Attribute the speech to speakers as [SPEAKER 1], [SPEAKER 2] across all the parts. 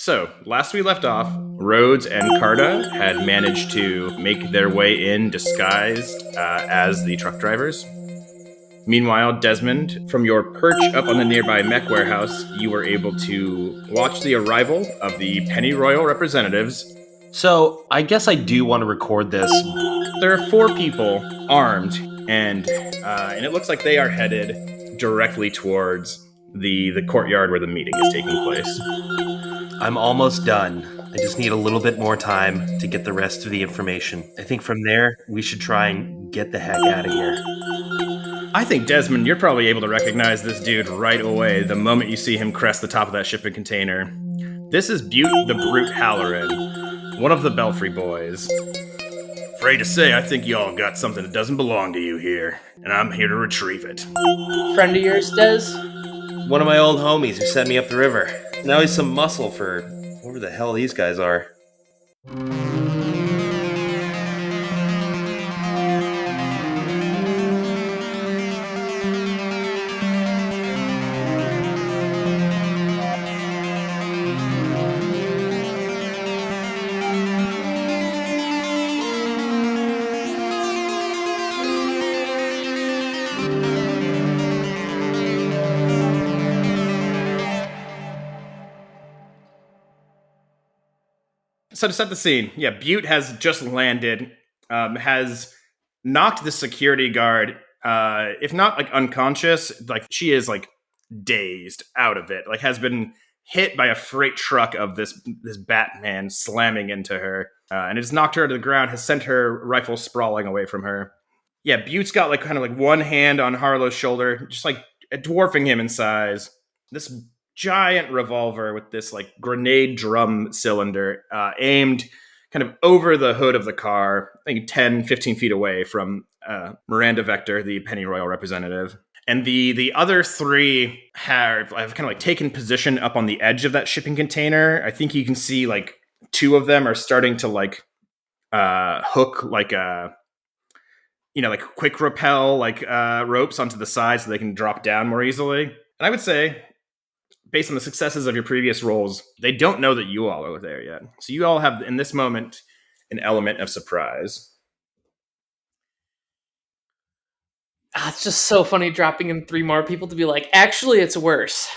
[SPEAKER 1] So, last we left off, Rhodes and Carta had managed to make their way in disguised as the truck drivers. Meanwhile, Desmond, from your perch up on the nearby mech warehouse, you were able to watch the arrival of the Penny Royal representatives.
[SPEAKER 2] So, I guess I do want to record this.
[SPEAKER 1] There are 4 people armed, and it looks like they are headed directly towards the courtyard where the meeting is taking place.
[SPEAKER 2] I'm almost done. I just need a little bit more time to get the rest of the information. I think from there, we should try and get the heck out of here.
[SPEAKER 1] I think, Desmond, you're probably able to recognize this dude right away the moment you see him crest the top of that shipping container. This is Butte the Brute Halloran, one of the Belfry boys. Afraid to say, I think y'all got something that doesn't belong to you here, and I'm here to retrieve it.
[SPEAKER 3] Friend of yours, Des?
[SPEAKER 2] One of my old homies who sent me up the river. Now he's some muscle for whoever the hell these guys are.
[SPEAKER 1] So to set the scene, Butte has just landed, has knocked the security guard, if not like unconscious, like she is like dazed out of it, like has been hit by a freight truck of this Batman slamming into her, and it has knocked her to the ground, has sent her rifle sprawling away from her. Yeah, Butte's got like kind of like one hand on Harlow's shoulder, just like dwarfing him in size. This giant revolver with this like grenade drum cylinder aimed kind of over the hood of the car, I think 10, 15 feet away from Miranda Vector, the Penny Royal representative. And the other 3 have kind of like taken position up on the edge of that shipping container. I think you can see like 2 of them are starting to like hook like a like quick rappel like ropes onto the side so they can drop down more easily. And I would say, based on the successes of your previous rolls, they don't know that you all are there yet. So you all have, in this moment, an element of surprise.
[SPEAKER 3] It's just so funny dropping in 3 more people to be like, actually, it's worse.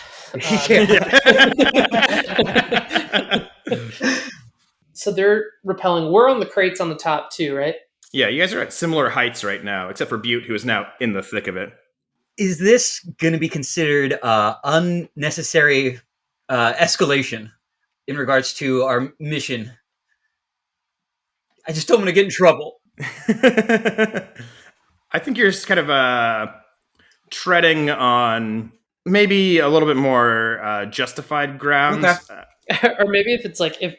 [SPEAKER 3] So they're repelling. We're on the crates on the top too, right?
[SPEAKER 1] Yeah, you guys are at similar heights right now, except for Butte, who is now in the thick of it.
[SPEAKER 4] Is this going to be considered unnecessary escalation in regards to our mission? I just don't want to get in trouble.
[SPEAKER 1] I think you're just kind of treading on maybe a little bit more justified grounds.
[SPEAKER 3] Okay. Or maybe if it's like, if,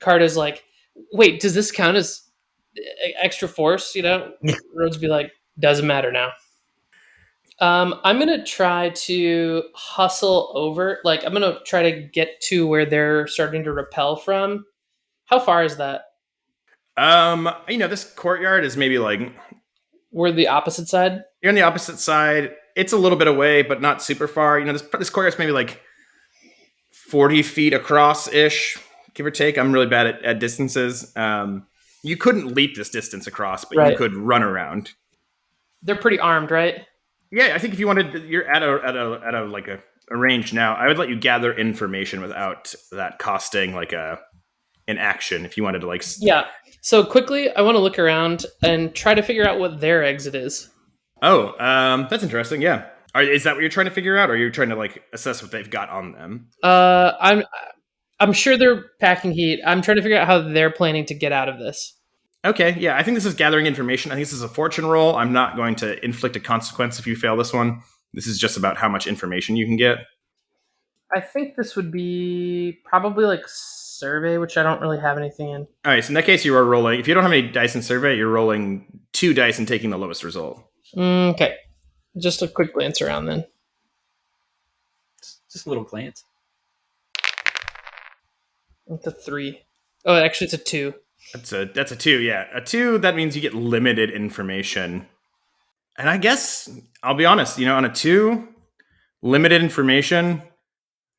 [SPEAKER 3] Carta's like, wait, does this count as extra force? Rhodes be like, doesn't matter now. I'm going to try to hustle over. Like, I'm going to try to get to where they're starting to repel from. How far is that?
[SPEAKER 1] This courtyard is maybe like...
[SPEAKER 3] We're the opposite side?
[SPEAKER 1] You're on the opposite side. It's a little bit away, but not super far. This courtyard's maybe like 40 feet across-ish, give or take. I'm really bad at distances. You couldn't leap this distance across, but right. You could run around.
[SPEAKER 3] They're pretty armed, right?
[SPEAKER 1] Yeah, I think if you wanted, you're at a range now. I would let you gather information without that costing like an action. If you wanted to like,
[SPEAKER 3] yeah. So quickly, I want to look around and try to figure out what their exit is.
[SPEAKER 1] Oh, that's interesting. Yeah, is that what you're trying to figure out, or are you trying to like assess what they've got on them?
[SPEAKER 3] I'm sure they're packing heat. I'm trying to figure out how they're planning to get out of this.
[SPEAKER 1] Okay, yeah, I think this is gathering information. I think this is a fortune roll. I'm not going to inflict a consequence if you fail this one. This is just about how much information you can get.
[SPEAKER 3] I think this would be probably like survey, which I don't really have anything in.
[SPEAKER 1] All right, so in that case, you are rolling. If you don't have any dice in survey, you're rolling 2 dice and taking the lowest result.
[SPEAKER 3] Okay, just a quick glance around then.
[SPEAKER 4] Just a little glance.
[SPEAKER 3] It's a 3. Oh, actually, it's a 2.
[SPEAKER 1] That's a 2, yeah. A 2, that means you get limited information. And I guess, I'll be honest, on a 2, limited information,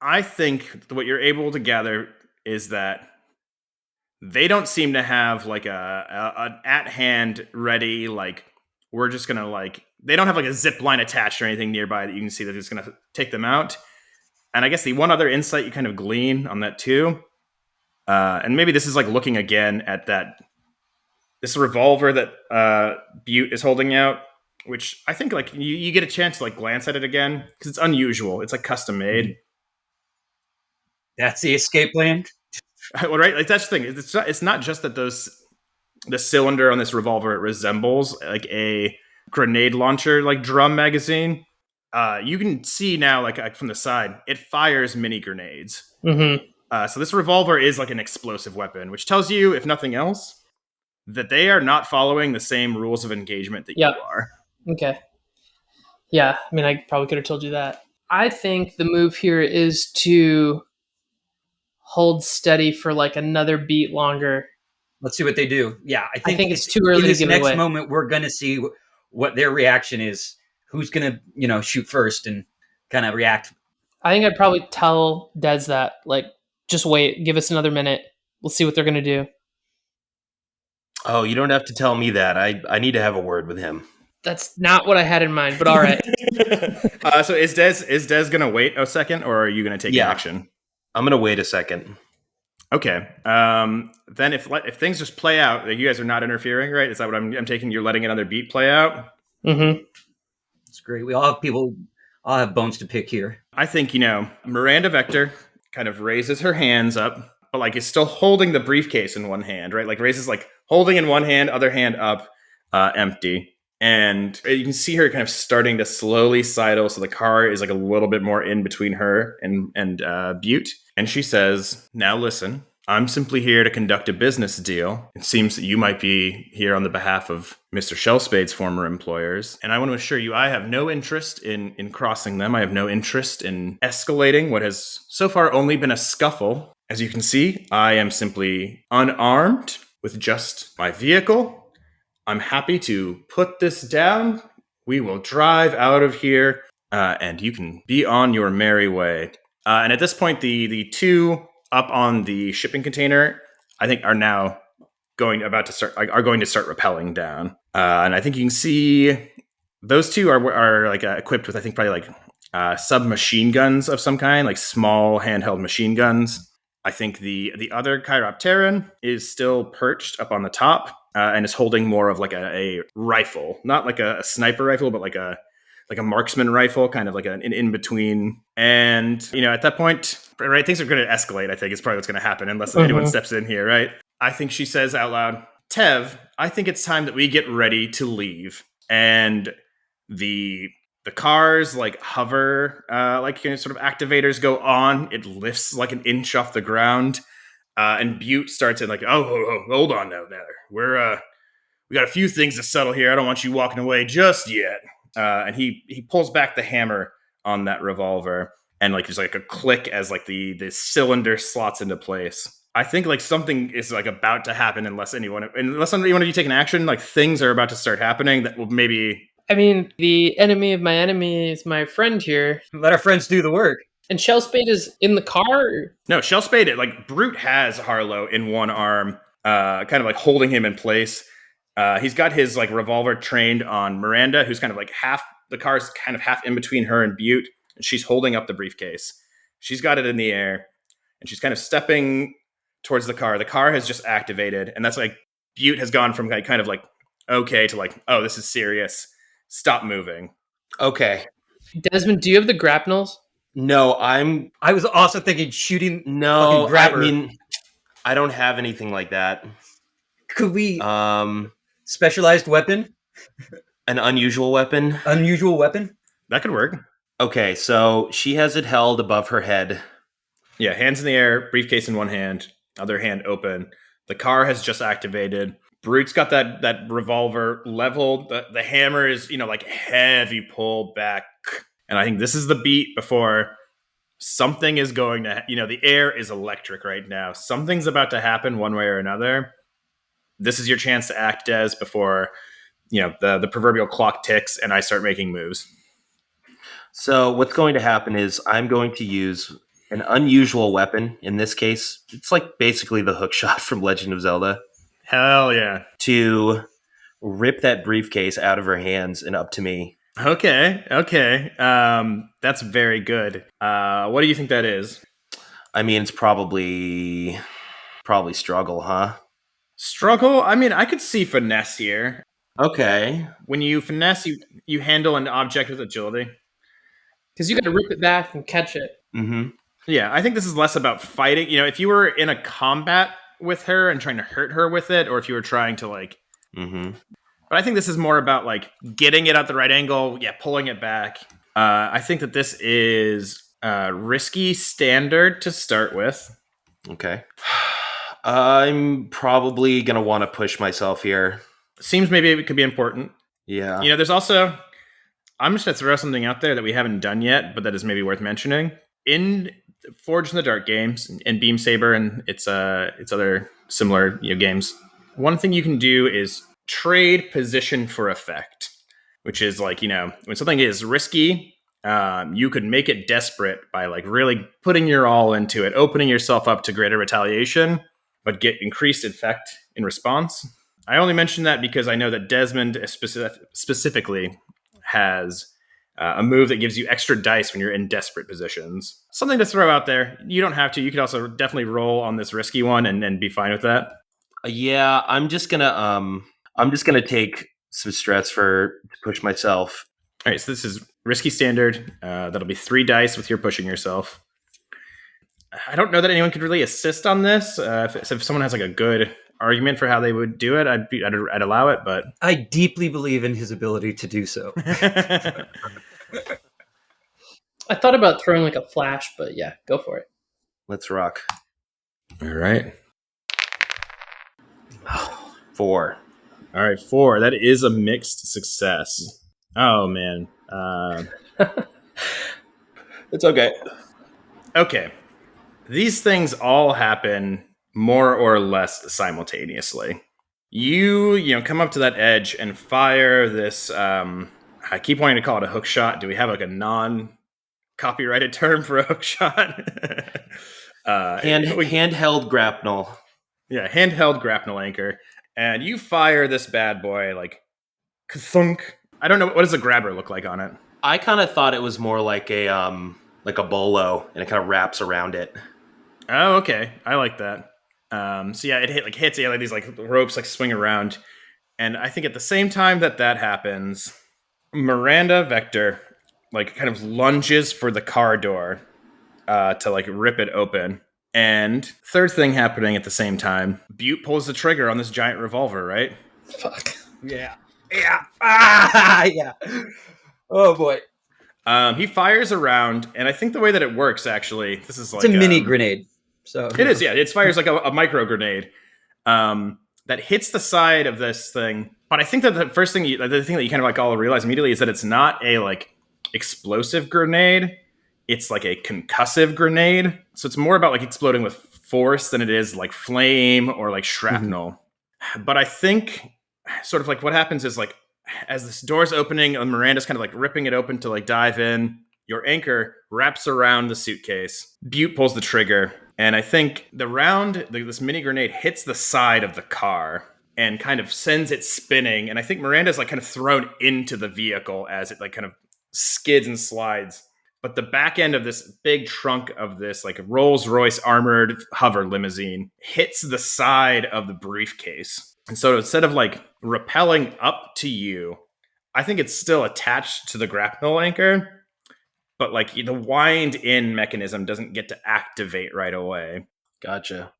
[SPEAKER 1] I think what you're able to gather is that they don't seem to have like an at hand ready, like, we're just gonna, like, they don't have like a zip line attached or anything nearby that you can see that is gonna take them out. And I guess the one other insight you kind of glean on that too, and maybe this is like looking again at this revolver that Butte is holding out, which I think like you get a chance to like glance at it again because it's unusual. It's like custom made.
[SPEAKER 4] That's the escape plan.
[SPEAKER 1] Well, right, like that's the thing. It's not just that the cylinder on this revolver, it resembles like a grenade launcher, like drum magazine. You can see now, like from the side, it fires mini grenades.
[SPEAKER 3] Mm-hmm.
[SPEAKER 1] So this revolver is like an explosive weapon, which tells you, if nothing else, that they are not following the same rules of engagement that
[SPEAKER 3] Yep.
[SPEAKER 1] you are.
[SPEAKER 3] Okay. Yeah, I mean, I probably could have told you that. I think the move here is to hold steady for like another beat longer.
[SPEAKER 4] Let's see what they do. Yeah, I
[SPEAKER 3] think it's too early
[SPEAKER 4] in
[SPEAKER 3] to
[SPEAKER 4] this
[SPEAKER 3] give it
[SPEAKER 4] next
[SPEAKER 3] away.
[SPEAKER 4] moment, we're going to see what their reaction is. Who's going to, shoot first and kind of react.
[SPEAKER 3] I think I'd probably tell Dez that, like, just wait, give us another minute. We'll see what they're going to do.
[SPEAKER 2] Oh, you don't have to tell me that. I need to have a word with him.
[SPEAKER 3] That's not what I had in mind, but all right.
[SPEAKER 1] So is Dez gonna wait a second, or are you gonna take action?
[SPEAKER 2] I'm gonna wait a second.
[SPEAKER 1] Okay. Then if things just play out, like you guys are not interfering, right? Is that what I'm taking? You're letting another beat play out.
[SPEAKER 3] Mm-hmm.
[SPEAKER 4] It's great. We all have bones to pick here.
[SPEAKER 1] I think Miranda Vector kind of raises her hands up, but like is still holding the briefcase in one hand, right? Like raises like holding in one hand, other hand up, empty. And you can see her kind of starting to slowly sidle, so the car is like a little bit more in between her and Butte. And she says, "Now listen, I'm simply here to conduct a business deal. It seems that you might be here on the behalf of Mr. Shellspade's former employers. And I want to assure you, I have no interest in crossing them. I have no interest in escalating what has so far only been a scuffle. As you can see, I am simply unarmed with just my vehicle. I'm happy to put this down. We will drive out of here, and you can be on your merry way." And at this point, the two up on the shipping container, I think, are now going to start rappelling down. And I think you can see those two are like equipped with, I think, probably like submachine guns of some kind, like small handheld machine guns. I think the other Chiropteran is still perched up on the top. And is holding more of like a rifle, not like a sniper rifle, but like a marksman rifle, kind of like an in between. And at that point, right, things are going to escalate. I think is probably what's going to happen unless anyone steps in here, right? I think she says out loud, "Tev, I think it's time that we get ready to leave." And the cars like hover, like sort of activators go on. It lifts like an inch off the ground. And Butte starts in like, oh, hold on now. We got a few things to settle here. I don't want you walking away just yet. And he pulls back the hammer on that revolver, and like there's like a click as like the cylinder slots into place. I think like something is like about to happen unless anyone of you take an action. Like things are about to start happening that will maybe.
[SPEAKER 3] I mean, the enemy of my enemy is my friend here.
[SPEAKER 4] Let our friends do the work.
[SPEAKER 3] And Shellspade is in the car?
[SPEAKER 1] No, Shellspade, like, Brute has Harlow in one arm, kind of like holding him in place. He's got his like revolver trained on Miranda, who's kind of like the car's kind of half in between her and Butte, and she's holding up the briefcase. She's got it in the air, and she's kind of stepping towards the car. The car has just activated, and that's like Butte has gone from kind of like okay to like, oh, this is serious. Stop moving.
[SPEAKER 2] Okay.
[SPEAKER 3] Desmond, do you have the grapnels?
[SPEAKER 2] No,
[SPEAKER 4] I was also thinking shooting.
[SPEAKER 2] No,
[SPEAKER 4] grabber.
[SPEAKER 2] I mean, I don't have anything like that.
[SPEAKER 4] Could we? Specialized weapon?
[SPEAKER 2] An unusual weapon?
[SPEAKER 4] Unusual weapon?
[SPEAKER 1] That could work.
[SPEAKER 2] Okay, so she has it held above her head.
[SPEAKER 1] Yeah, hands in the air, briefcase in one hand, other hand open. The car has just activated. Brute's got that revolver leveled. The hammer is, like heavy pull back. And I think this is the beat before something is going to, the air is electric right now. Something's about to happen one way or another. This is your chance to act, Des, before, the proverbial clock ticks and I start making moves.
[SPEAKER 2] So what's going to happen is I'm going to use an unusual weapon. In this case, it's like basically the hook shot from Legend of Zelda.
[SPEAKER 1] Hell yeah.
[SPEAKER 2] To rip that briefcase out of her hands and up to me.
[SPEAKER 1] Okay. That's very good. What do you think that is?
[SPEAKER 2] I mean, it's probably struggle, huh?
[SPEAKER 1] Struggle? I mean, I could see finesse here.
[SPEAKER 2] Okay.
[SPEAKER 1] When you finesse, you handle an object with agility.
[SPEAKER 3] Because you got to rip it back and catch it.
[SPEAKER 2] Mm-hmm.
[SPEAKER 1] Yeah, I think this is less about fighting. You know, if you were in a combat with her and trying to hurt her with it, or if you were trying to like...
[SPEAKER 2] Mm-hmm.
[SPEAKER 1] But I think this is more about like getting it at the right angle, pulling it back. I think that this is risky standard to start with.
[SPEAKER 2] Okay. I'm probably going to want to push myself here.
[SPEAKER 1] Seems maybe it could be important.
[SPEAKER 2] Yeah.
[SPEAKER 1] You know, there's also... I'm just going to throw something out there that we haven't done yet, but that is maybe worth mentioning. In Forged in the Dark games and Beam Saber and its other similar games, one thing you can do is trade position for effect, which is like, when something is risky, you could make it desperate by like really putting your all into it, opening yourself up to greater retaliation, but get increased effect in response. I only mention that because I know that Desmond specifically has a move that gives you extra dice when you're in desperate positions. Something to throw out there. You don't have to. You could also definitely roll on this risky one and be fine with that.
[SPEAKER 2] Yeah, I'm just gonna take some stress to push myself.
[SPEAKER 1] All right, so this is risky standard. That'll be 3 dice with your pushing yourself. I don't know that anyone could really assist on this. If someone has like a good argument for how they would do it, I'd allow it, but
[SPEAKER 4] I deeply believe in his ability to do so.
[SPEAKER 3] I thought about throwing like a flash, but yeah, go for it.
[SPEAKER 2] Let's rock.
[SPEAKER 1] All right.
[SPEAKER 2] 4.
[SPEAKER 1] All right, 4. That is a mixed success. Oh man.
[SPEAKER 2] It's okay.
[SPEAKER 1] Okay. These things all happen more or less simultaneously. You come up to that edge and fire this, I keep wanting to call it a hook shot. Do we have like a non-copyrighted term for a hook shot?
[SPEAKER 2] Handheld grapnel.
[SPEAKER 1] Yeah, handheld grapnel anchor. And you fire this bad boy like thunk. I don't know, what does a grabber look like on it?
[SPEAKER 2] I kind of thought it was more like a bolo, and it kind of wraps around it.
[SPEAKER 1] Oh, okay. I like that. So yeah, it hits like these like ropes like swing around, and I think at the same time that happens, Miranda Vector like kind of lunges for the car door to like rip it open. And third thing happening at the same time, Butte pulls the trigger on this giant revolver, right?
[SPEAKER 3] Fuck.
[SPEAKER 4] Yeah. Yeah. Oh boy.
[SPEAKER 1] He fires around, and I think the way that it works actually, this is like
[SPEAKER 4] It's a mini grenade. So
[SPEAKER 1] it is, yeah. It fires like a micro grenade that hits the side of this thing. But I think that the thing that you kind of like all realize immediately is that it's not a like explosive grenade. It's like a concussive grenade. So it's more about like exploding with force than it is like flame or like shrapnel. Mm-hmm. But I think sort of like what happens is like as this door's opening and Miranda's kind of like ripping it open to like dive in, your anchor wraps around the suitcase. Butte pulls the trigger. And I think this mini grenade hits the side of the car and kind of sends it spinning. And I think Miranda's like kind of thrown into the vehicle as it like kind of skids and slides. But the back end of this big trunk of this like Rolls-Royce armored hover limousine hits the side of the briefcase. And so instead of like rappelling up to you, I think it's still attached to the grapnel anchor. But like the wind in mechanism doesn't get to activate right away.
[SPEAKER 2] Gotcha.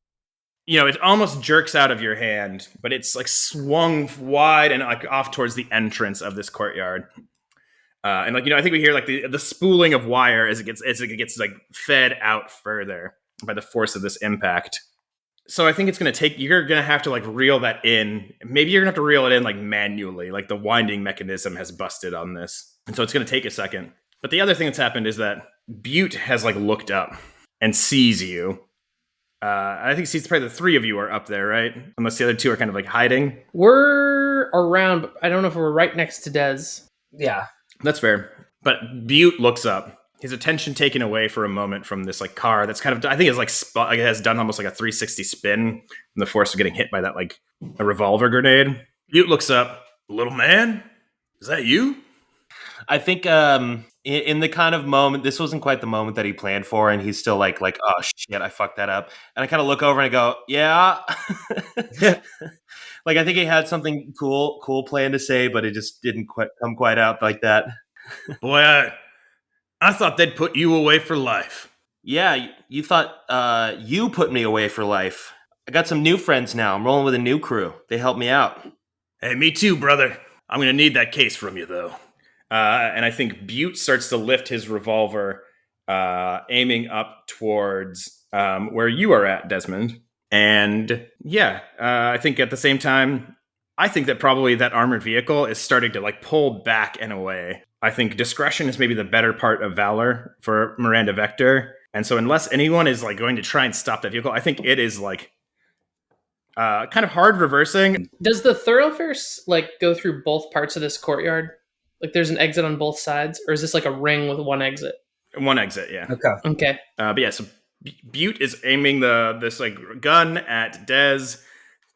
[SPEAKER 1] It almost jerks out of your hand, but it's like swung wide and like off towards the entrance of this courtyard. And like, I think we hear like the spooling of wire as it gets like fed out further by the force of this impact. So I think you're going to have to like reel that in. Maybe you're going to have to reel it in like manually, like the winding mechanism has busted on this. And so it's going to take a second. But the other thing that's happened is that Butte has like looked up and sees you. I think sees probably the 3 of you are up there, right? Unless the other 2 are kind of like hiding.
[SPEAKER 3] We're around, but I don't know if we're right next to Dez.
[SPEAKER 4] Yeah.
[SPEAKER 1] That's fair. But Butte looks up his attention taken away for a moment from this like car that's kind of, I think it's like it has done almost like a 360 spin in the force of getting hit by that like a revolver grenade. Butte looks up. Little man, is that you?
[SPEAKER 2] I think in the kind of moment, this wasn't quite the moment that he planned for, and he's still like, oh shit, I fucked that up. And I kind of look over and I go, yeah. Like I think he had something cool planned to say, but it just didn't come quite out like that.
[SPEAKER 1] Boy, I thought they'd put you away for life.
[SPEAKER 2] Yeah, you thought you put me away for life. I got some new friends now. I'm rolling with a new crew. They helped me out.
[SPEAKER 1] Hey, me too, brother. I'm going to need that case from you, though. And I think Butte starts to lift his revolver, aiming up towards where you are at, Desmond. And yeah, I think at the same time, I think that probably that armored vehicle is starting to like pull back and away. I think discretion is maybe the better part of valor for Miranda Vector. And so unless anyone is like going to try and stop that vehicle, I think it is like kind of hard reversing.
[SPEAKER 3] Does the thoroughfares like go through both parts of this courtyard? Like there's an exit on both sides, or is this like a ring with one exit?
[SPEAKER 1] One exit, yeah.
[SPEAKER 3] Okay.
[SPEAKER 1] But yeah, so Butte is aiming this like gun at Dez.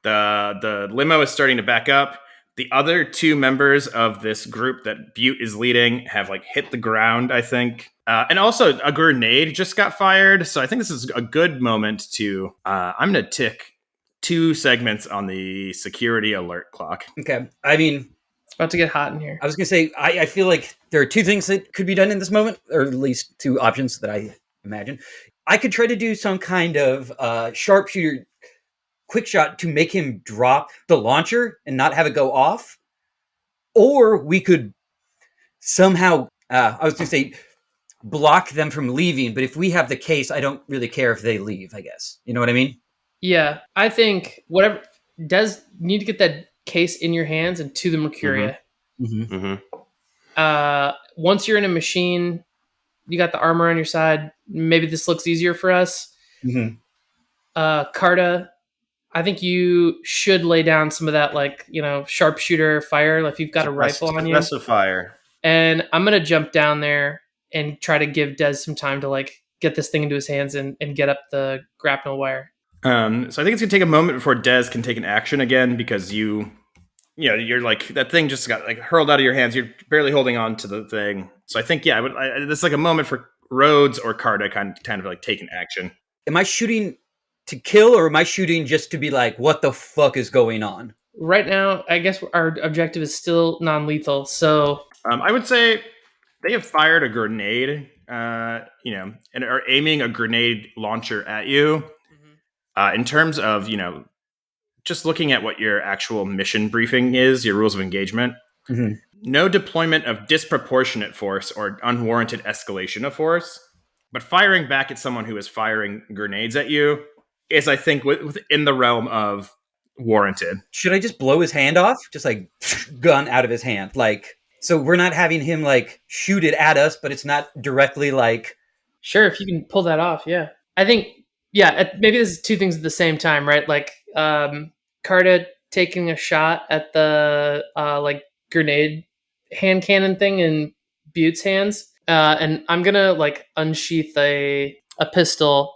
[SPEAKER 1] The limo is starting to back up. The other two members of this group that Butte is leading have like hit the ground, I think. And also a grenade just got fired. So I think this is a good moment to, I'm going to tick 2 segments on the security alert clock.
[SPEAKER 4] Okay. I mean,
[SPEAKER 3] it's about to get hot in here.
[SPEAKER 4] I was going to say, I feel like there are 2 things that could be done in this moment, or at least 2 options that I imagine. I could try to do some kind of sharpshooter quick shot to make him drop the launcher and not have it go off. Or we could somehow, I was going to say, block them from leaving. But if we have the case, I don't really care if they leave, I guess. You know what I mean?
[SPEAKER 3] Yeah, I think whatever does need to get that case in your hands and to the Mercuria.
[SPEAKER 4] Mm-hmm. Mm-hmm.
[SPEAKER 3] Once you're in a machine, you got the armor on your side. Maybe this looks easier for us.
[SPEAKER 4] Mm-hmm.
[SPEAKER 3] Carta, I think you should lay down some of that, like, sharpshooter fire. Like if you've got a rifle on you.
[SPEAKER 2] Suppressive fire.
[SPEAKER 3] And I'm going to jump down there and try to give Des some time to like get this thing into his hands and get up the grapnel wire.
[SPEAKER 1] So I think it's gonna take a moment before Dez can take an action again because you're like that thing just got like hurled out of your hands. You're barely holding on to the thing. So I think this is like a moment for Rhodes or Carta kind of like taking action.
[SPEAKER 4] Am I shooting to kill or am I shooting just to be like, what the fuck is going on?
[SPEAKER 3] Right now, I guess our objective is still non-lethal. So
[SPEAKER 1] I would say they have fired a grenade, and are aiming a grenade launcher at you. In terms of, just looking at what your actual mission briefing is, your rules of engagement, no deployment of disproportionate force or unwarranted escalation of force, but firing back at someone who is firing grenades at you is, I think, within the realm of warranted.
[SPEAKER 4] Should I just blow his hand off? Just like gun out of his hand. Like, so we're not having him like shoot it at us, but it's not directly like.
[SPEAKER 3] Sure, if you can pull that off. Yeah. I think, maybe this is 2 things at the same time, right? Like Carta taking a shot at the like grenade hand cannon thing in Butte's hands. And I'm going to like unsheath a pistol.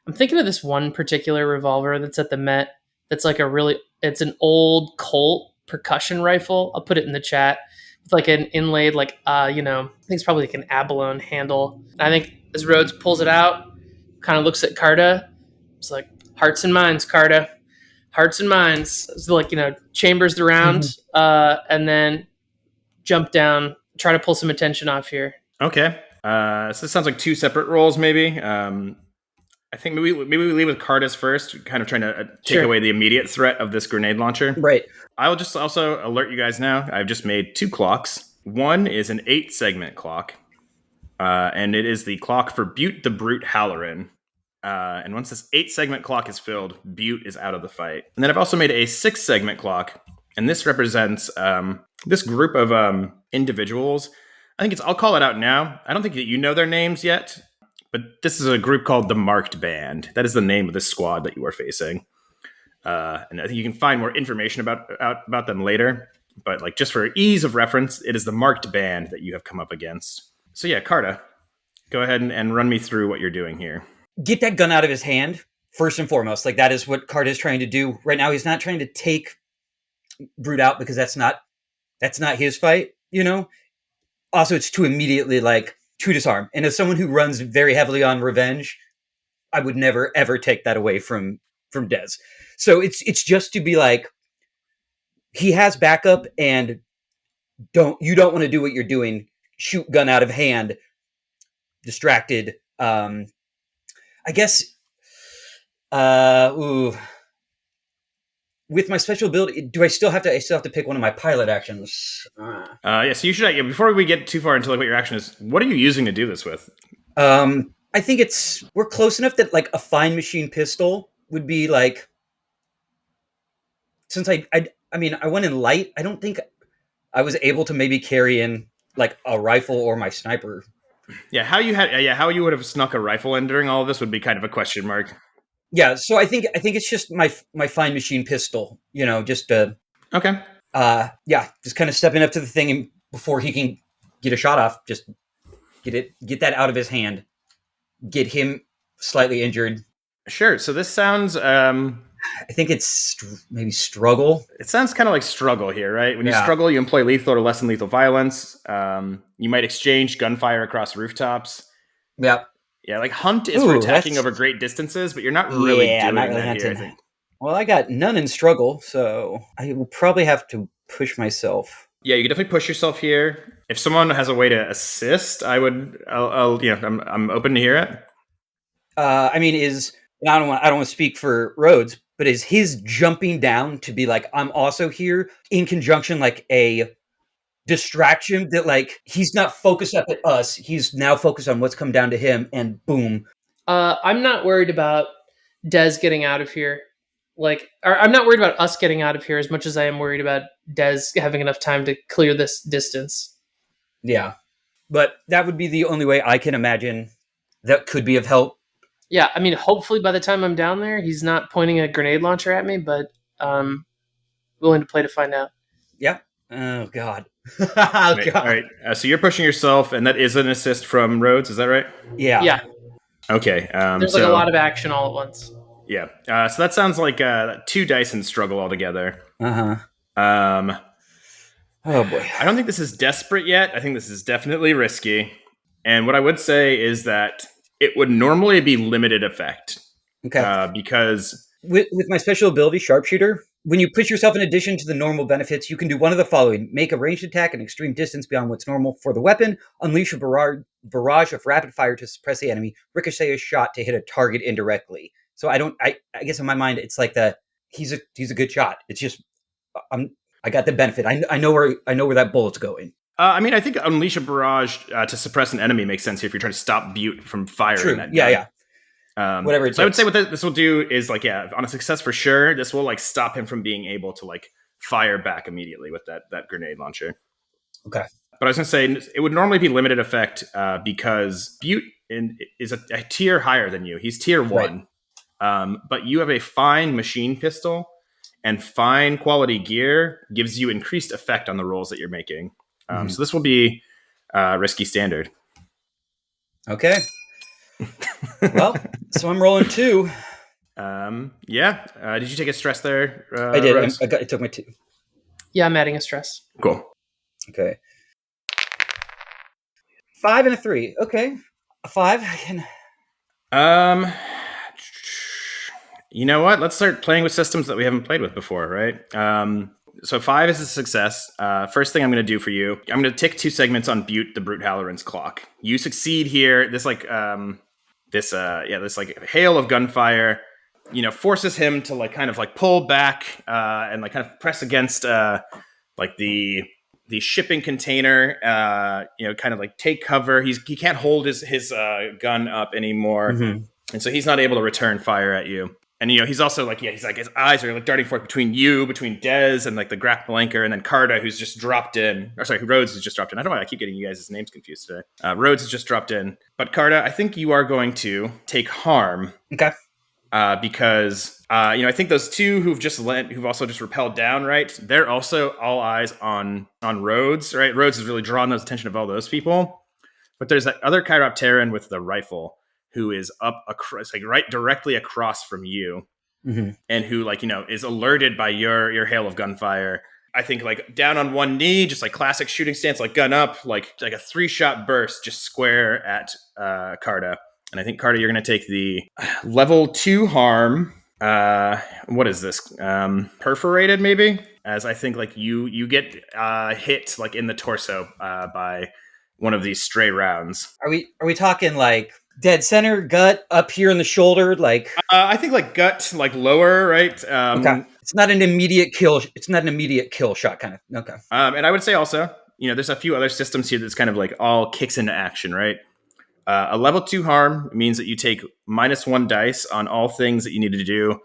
[SPEAKER 3] I'm thinking of this one particular revolver that's at the Met. That's like it's an old Colt percussion rifle. I'll put it in the chat. With like an inlaid, like, I think it's probably like an abalone handle. And I think as Rhodes pulls it out, kind of looks at Carta. It's like, hearts and minds, Carta. Hearts and minds. It's like, chambers the round, and then jump down, try to pull some attention off here.
[SPEAKER 1] Okay. So this sounds like 2 separate roles, maybe. I think maybe we leave with Carta's first, kind of trying to take away the immediate threat of this grenade launcher.
[SPEAKER 4] Right.
[SPEAKER 1] I will just also alert you guys now. I've just made 2 clocks. One is an 8-segment clock, and it is the clock for Butte the Brute Halloran. And once this 8-segment clock is filled, Butte is out of the fight. And then I've also made a 6-segment clock, and this represents this group of individuals. I'll call it out now. I don't think that you know their names yet, but this is a group called the Marked Band. That is the name of this squad that you are facing. And I think you can find more information about them later. But like just for ease of reference, it is the Marked Band that you have come up against. So yeah, Carta, go ahead and run me through what you're doing here.
[SPEAKER 4] Get that gun out of his hand, first and foremost. Like, that is what Carta is trying to do. Right now, he's not trying to take Brute out because that's not his fight, Also, it's to immediately, to disarm. And as someone who runs very heavily on revenge, I would never, ever take that away from Dez. So it's just to be like, he has backup, and you don't want to do what you're doing. Shoot gun out of hand, distracted. I guess. With my special ability, do I still have to pick one of my pilot actions?
[SPEAKER 1] So you should. Before we get too far into what your action is, what are you using to do this with?
[SPEAKER 4] I think we're close enough that a fine machine pistol would be like. Since I went in light, I don't think I was able to maybe carry in a rifle or my sniper.
[SPEAKER 1] Yeah, how you would have snuck a rifle in during all of this would be kind of a question mark.
[SPEAKER 4] Yeah, so I think it's just my fine machine pistol, just
[SPEAKER 1] okay.
[SPEAKER 4] Just kind of stepping up to the thing, and before he can get a shot off, just get that out of his hand, get him slightly injured.
[SPEAKER 1] Sure. So this sounds.
[SPEAKER 4] I think it's maybe struggle.
[SPEAKER 1] It sounds kind of like struggle here, right? When you struggle, you employ lethal or less than lethal violence. You might exchange gunfire across rooftops.
[SPEAKER 4] Yep.
[SPEAKER 1] Yeah, hunt is for attacking over great distances, but you're not really doing that here.
[SPEAKER 4] Well, I got none in struggle, so I will probably have to push myself.
[SPEAKER 1] Yeah, you can definitely push yourself here. If someone has a way to assist, I'm open to hear it.
[SPEAKER 4] I don't want to speak for Rhodes, but is his jumping down to be like, I'm also here in conjunction, a distraction that he's not focused up at us, he's now focused on what's come down to him, and boom.
[SPEAKER 3] I'm not worried about Dez getting out of here. I'm not worried about us getting out of here as much as I am worried about Dez having enough time to clear this distance.
[SPEAKER 4] Yeah, but that would be the only way I can imagine that could be of help.
[SPEAKER 3] Yeah, hopefully by the time I'm down there, he's not pointing a grenade launcher at me, but willing to play to find out.
[SPEAKER 4] Yeah. Oh, God.
[SPEAKER 1] All right. So you're pushing yourself, and that is an assist from Rhodes. Is that right?
[SPEAKER 3] Yeah. Yeah.
[SPEAKER 1] Okay.
[SPEAKER 3] There's a lot of action all at once.
[SPEAKER 1] Yeah. So that sounds like 2 dice in struggle altogether.
[SPEAKER 4] Uh-huh. Oh, boy.
[SPEAKER 1] I don't think this is desperate yet. I think this is definitely risky. And what I would say is that it would normally be limited effect.
[SPEAKER 4] Okay.
[SPEAKER 1] Because
[SPEAKER 4] with my special ability, Sharpshooter, when you push yourself in addition to the normal benefits, you can do one of the following. Make a ranged attack at an extreme distance beyond what's normal for the weapon. Unleash a barrage of rapid fire to suppress the enemy. Ricochet a shot to hit a target indirectly. So I guess in my mind, it's like he's a good shot. It's just, I got the benefit. I know where that bullet's going.
[SPEAKER 1] I think unleash a barrage to suppress an enemy makes sense here if you're trying to stop Butte from firing.
[SPEAKER 4] True.
[SPEAKER 1] That
[SPEAKER 4] Yeah,
[SPEAKER 1] gun.
[SPEAKER 4] Yeah. Whatever.
[SPEAKER 1] So I would say what this will do is on a success for sure, this will stop him from being able to fire back immediately with that grenade launcher.
[SPEAKER 4] Okay.
[SPEAKER 1] But I was going to say it would normally be limited effect because Butte is a tier higher than you. He's tier 1. Right. But you have a fine machine pistol, and fine quality gear gives you increased effect on the rolls that you're making. So this will be risky standard.
[SPEAKER 4] Okay. Well, so I'm rolling 2.
[SPEAKER 1] Yeah. Did you take a stress there?
[SPEAKER 4] I did. I took my 2.
[SPEAKER 3] Yeah, I'm adding a stress.
[SPEAKER 1] Cool.
[SPEAKER 4] Okay. 5 and a 3. Okay. A 5. I can.
[SPEAKER 1] You know what? Let's start playing with systems that we haven't played with before, right? So 5 is a success. First thing I'm going to do for you, I'm going to tick 2 segments on Butte, the Brute Halloran's clock. You succeed here. This hail of gunfire, forces him to kind of pull back and kind of press against the shipping container. Kind of take cover. He can't hold his gun up anymore, and so he's not able to return fire at you. And, he's also his eyes are darting forth between Dez and the grapple anchor, and then Carta, who's just dropped in. Or sorry, Rhodes has just dropped in. I don't know why I keep getting you guys' names confused today. Rhodes has just dropped in. But Carta, I think you are going to take harm.
[SPEAKER 4] Okay.
[SPEAKER 1] Because, I think those 2 who've also just repelled down, right? They're also all eyes on Rhodes, right? Rhodes has really drawn the attention of all those people. But there's that other Chiropteran with the rifle who is up across, like right directly across from you, and who is alerted by your hail of gunfire. I think like down on one knee, just like classic shooting stance, like gun up, like a 3-shot burst, just square at Carta. And I think Carta, you're going to take the level 2 harm. What is this? Perforated, maybe? As I think like you get hit like in the torso by one of these stray rounds.
[SPEAKER 4] Are we talking like dead center, gut, up here in the shoulder, like?
[SPEAKER 1] I think like gut, like lower, right?
[SPEAKER 4] Okay. It's not an immediate kill. It's not an immediate kill shot, kind of. Okay.
[SPEAKER 1] And I would say also, there's a few other systems here that's kind of like all kicks into action, right? A level 2 harm means that you take -1 dice on all things that you need to do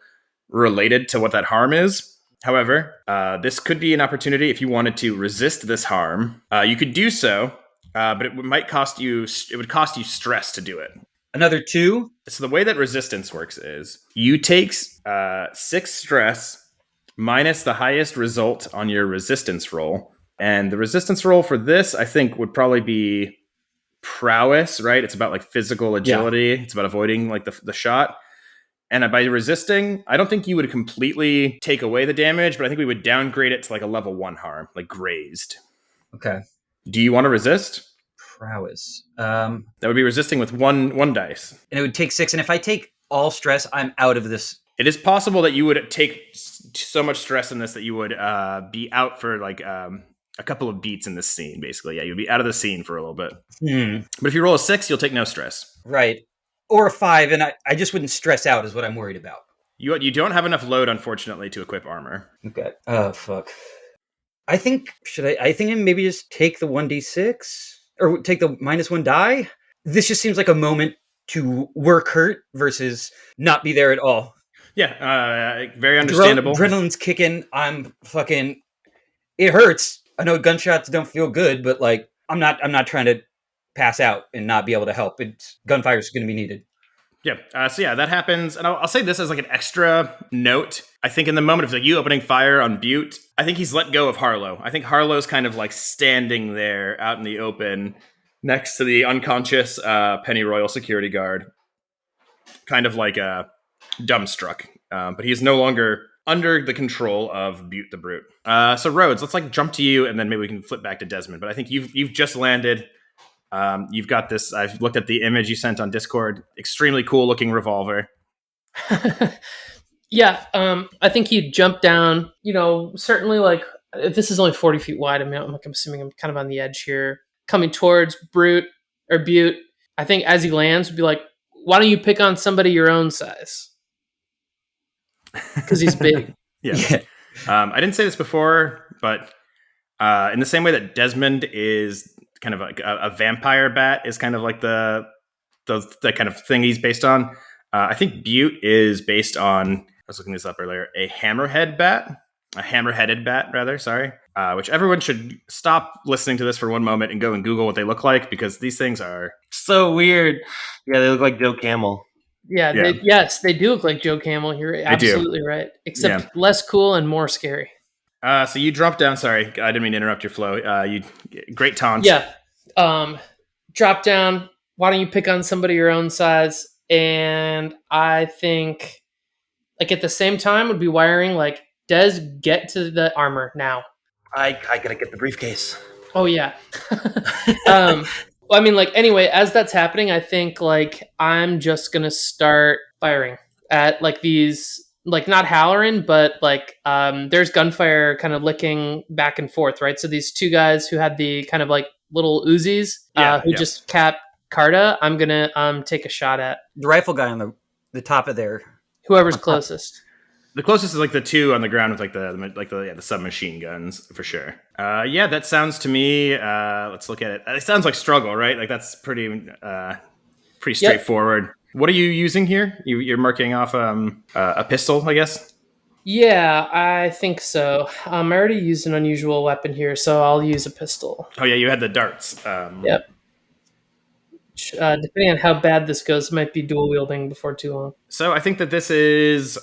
[SPEAKER 1] related to what that harm is. However, this could be an opportunity if you wanted to resist this harm. You could do so, but it would cost you stress to do it.
[SPEAKER 4] Another 2.
[SPEAKER 1] So the way that resistance works is you take 6 stress minus the highest result on your resistance roll, and the resistance roll for this, I think, would probably be prowess, right? It's about like physical agility. Yeah. It's about avoiding like the shot. And by resisting, I don't think you would completely take away the damage, but I think we would downgrade it to like a level 1 harm, like grazed.
[SPEAKER 4] Okay.
[SPEAKER 1] Do you want to resist?
[SPEAKER 4] Prowess.
[SPEAKER 1] That would be resisting with one dice.
[SPEAKER 4] And it would take 6. And if I take all stress, I'm out of this.
[SPEAKER 1] It is possible that you would take so much stress in this that you would be out for like a couple of beats in this scene, basically. Yeah, you'd be out of the scene for a little bit. But if you roll a 6, you'll take no stress.
[SPEAKER 4] Right. Or a 5, and I just wouldn't stress out is what I'm worried about.
[SPEAKER 1] You don't have enough load, unfortunately, to equip armor.
[SPEAKER 4] Okay. Oh, fuck. I think maybe just take the 1d6? Or take the -1 die? This just seems like a moment to work hurt versus not be there at all.
[SPEAKER 1] Yeah, very understandable.
[SPEAKER 4] Adrenaline's kicking. I'm fucking... It hurts. I know gunshots don't feel good, but like I'm not trying to pass out and not be able to help. Gunfire is going to be needed.
[SPEAKER 1] Yeah. So yeah, that happens. And I'll say this as like an extra note. I think in the moment of like you opening fire on Butte, I think he's let go of Harlow. I think Harlow's kind of like standing there out in the open next to the unconscious Pennyroyal security guard, kind of like dumbstruck. But he's no longer under the control of Butte the Brute. So Rhodes, let's like jump to you, and then maybe we can flip back to Desmond. But I think you've just landed. You've got this. I've looked at the image you sent on Discord. Extremely cool looking revolver.
[SPEAKER 3] Yeah, I think you jump down. Certainly like this is only 40 feet wide. I'm assuming I'm kind of on the edge here, coming towards Butte. I think as he lands, would be like, why don't you pick on somebody your own size? Because he's big.
[SPEAKER 1] Yeah. I didn't say this before, but in the same way that Desmond is kind of like a vampire bat is kind of like the kind of thing he's based on. I think Butte is based on, I was looking this up earlier, a hammerheaded bat, rather, sorry. Which everyone should stop listening to this for one moment and go and Google what they look like, because these things are
[SPEAKER 2] so weird. Yeah, they look like Joe Camel.
[SPEAKER 3] Yeah. They do look like Joe Camel. You're absolutely right. Except less cool and more scary.
[SPEAKER 1] So you drop down. Sorry, I didn't mean to interrupt your flow. Great taunt.
[SPEAKER 3] Yeah. Drop down. Why don't you pick on somebody your own size? And I think, like at the same time, would be wiring like, Des, get to the armor now.
[SPEAKER 2] I gotta get the briefcase.
[SPEAKER 3] Oh yeah. Well, I mean, like, anyway, as that's happening, I think, like, I'm just going to start firing at, like, these, like, not Halloran, but, like, there's gunfire kind of licking back and forth, right? So these two guys who had the kind of, like, little Uzis who just capped Carta, I'm going to take a shot at.
[SPEAKER 4] The rifle guy on the top of there.
[SPEAKER 3] Whoever's closest.
[SPEAKER 1] The closest is like the two on the ground with the submachine guns for sure. That sounds to me. Let's look at it. It sounds like struggle, right? Like that's pretty straightforward. Yep. What are you using here? You're marking off a pistol, I guess.
[SPEAKER 3] Yeah, I think so. I already used an unusual weapon here, so I'll use a pistol.
[SPEAKER 1] Oh yeah, you had the darts.
[SPEAKER 3] Yep. Depending on how bad this goes, might be dual wielding before too long.
[SPEAKER 1] So I think that this is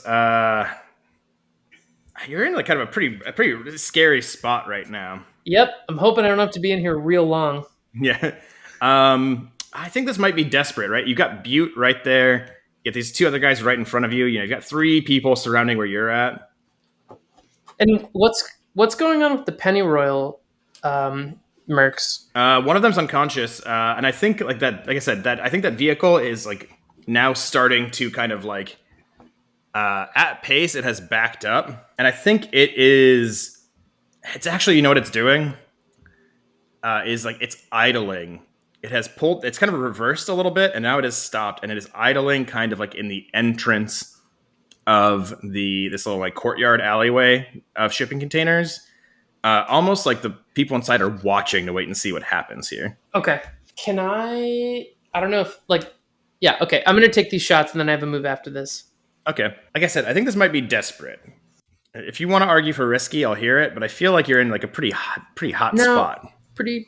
[SPEAKER 1] you're in like kind of a pretty scary spot right now.
[SPEAKER 3] Yep, I'm hoping I don't have to be in here real long.
[SPEAKER 1] Yeah. I think this might be desperate, right? You've got Butte right there. You get these two other guys right in front of you. You know, you've got three people surrounding where you're at.
[SPEAKER 3] And what's going on with the Pennyroyal mercs?
[SPEAKER 1] One of them's unconscious, and I think like that. Like I said, that I think that vehicle is like now starting to kind of like at pace. It has backed up, and I think it is. It's actually, you know what it's doing? Is like it's idling. It has pulled. It's kind of reversed a little bit, and now it has stopped, and it is idling kind of like in the entrance of this little like courtyard alleyway of shipping containers. Almost like the people inside are watching to wait and see what happens here.
[SPEAKER 3] Okay. Can I don't know if like yeah, okay. I'm gonna take these shots and then I have a move after this.
[SPEAKER 1] Okay. Like I said, I think this might be desperate. If you want to argue for risky, I'll hear it, but I feel like you're in like a pretty hot spot.
[SPEAKER 3] Pretty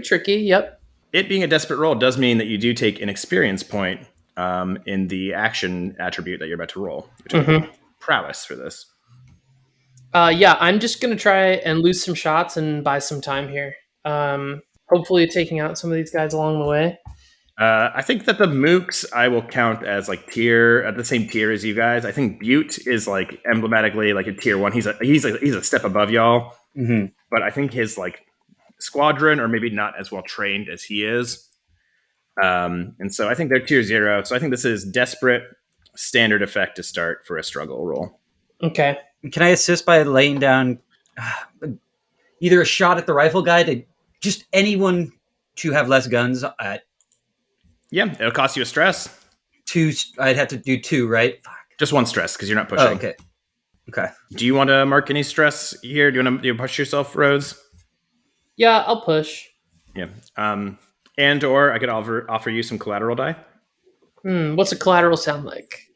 [SPEAKER 3] tricky, yep.
[SPEAKER 1] It being a desperate roll does mean that you do take an experience point in the action attribute that you're about to roll. You're taking prowess for this.
[SPEAKER 3] Yeah, I'm just gonna try and lose some shots and buy some time here. Hopefully taking out some of these guys along the way.
[SPEAKER 1] I think that the mooks I will count as like tier at the same tier as you guys. I think Butte is like emblematically like a tier 1. He's a step above y'all.
[SPEAKER 4] Mm-hmm.
[SPEAKER 1] But I think his like squadron are maybe not as well trained as he is. And so I think they're tier 0. So I think this is desperate standard effect to start for a struggle roll.
[SPEAKER 3] Okay.
[SPEAKER 4] Can I assist by laying down either a shot at the rifle guy to just anyone to have less guns at?
[SPEAKER 1] Yeah, it'll cost you a stress.
[SPEAKER 4] 2, I'd have to do 2, right? Fuck.
[SPEAKER 1] Just 1 stress because you're not pushing.
[SPEAKER 4] Oh, okay.
[SPEAKER 1] Do you want to mark any stress here? Do you want to push yourself, Rhodes?
[SPEAKER 3] Yeah, I'll push.
[SPEAKER 1] Yeah. And or I could offer you some collateral die.
[SPEAKER 3] What's a collateral sound like?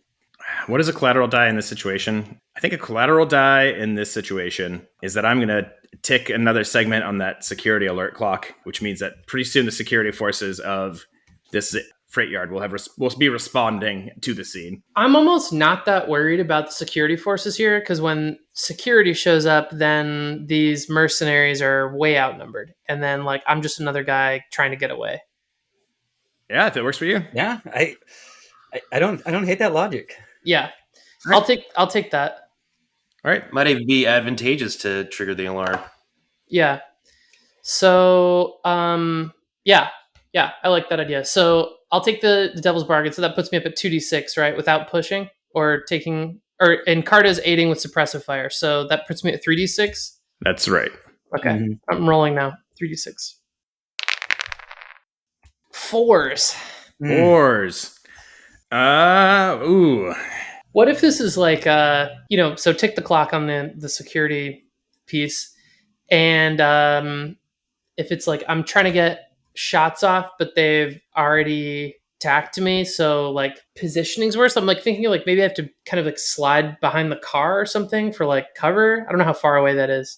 [SPEAKER 1] What is a collateral die in this situation? I think a collateral die in this situation is that I'm going to tick another segment on that security alert clock, which means that pretty soon the security forces of this freight yard will be responding to the scene.
[SPEAKER 3] I'm almost not that worried about the security forces here because when security shows up, then these mercenaries are way outnumbered, and then like I'm just another guy trying to get away.
[SPEAKER 1] Yeah, if it works for you.
[SPEAKER 4] Yeah, I don't hate that logic.
[SPEAKER 3] Yeah,
[SPEAKER 1] right.
[SPEAKER 3] I'll take that.
[SPEAKER 1] All right,
[SPEAKER 2] might even be advantageous to trigger the alarm.
[SPEAKER 3] Yeah. So yeah, I like that idea. So I'll take the devil's bargain. So that puts me up at 2d6, right? Without pushing and Carta's aiding with suppressive fire. So that puts me at 3d6.
[SPEAKER 1] That's right.
[SPEAKER 3] Okay. Mm-hmm. I'm rolling now. 3d6. 4s.
[SPEAKER 1] 4s. Ooh.
[SPEAKER 3] What if this is like, so tick the clock on the security piece. And if it's like, I'm trying to get shots off, but they've already tacked me, so like positioning's worse. I'm like thinking like maybe I have to kind of like slide behind the car or something for like cover. I don't know how far away that is.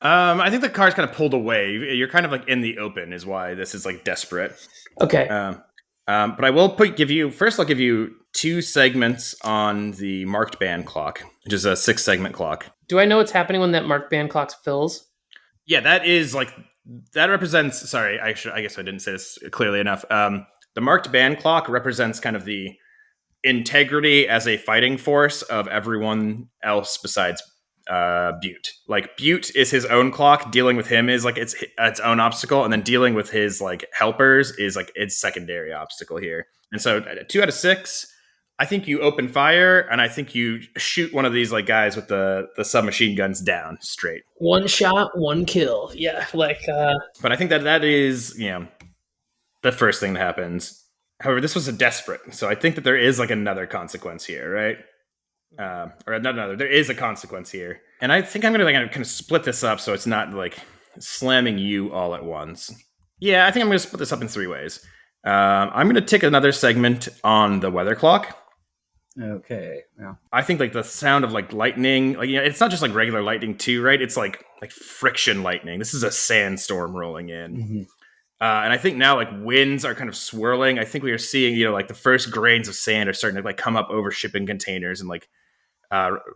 [SPEAKER 1] I think the car's kind of pulled away. You're kind of like in the open is why this is like desperate.
[SPEAKER 3] Okay.
[SPEAKER 1] But I will give you 2 segments on the marked band clock, which is a 6 segment clock.
[SPEAKER 3] Do I know what's happening when that marked band clock fills?
[SPEAKER 1] Yeah, that represents, sorry, I guess I didn't say this clearly enough. The marked band clock represents kind of the integrity as a fighting force of everyone else besides Butte. Like Butte is his own clock. Dealing with him is like its own obstacle, and then dealing with his like helpers is like its secondary obstacle here. And so 2 out of 6. I think you open fire, and I think you shoot one of these like guys with the submachine guns down straight.
[SPEAKER 3] 1 shot, 1 kill. Yeah, like.
[SPEAKER 1] But I think that is the first thing that happens. However, this was a desperate, so I think that there is like another consequence here, right? Or not another. There is a consequence here, and I think I'm gonna like kind of split this up so it's not like slamming you all at once. Yeah, I think I'm gonna split this up in 3 ways. I'm gonna tick another segment on the weather clock.
[SPEAKER 4] Okay. Yeah.
[SPEAKER 1] I think like the sound of like lightning, like it's not just like regular lightning too, right? It's like friction lightning. This is a sandstorm rolling in.
[SPEAKER 4] Mm-hmm.
[SPEAKER 1] And I think now like winds are kind of swirling. I think we are seeing, like the first grains of sand are starting to like come up over shipping containers and like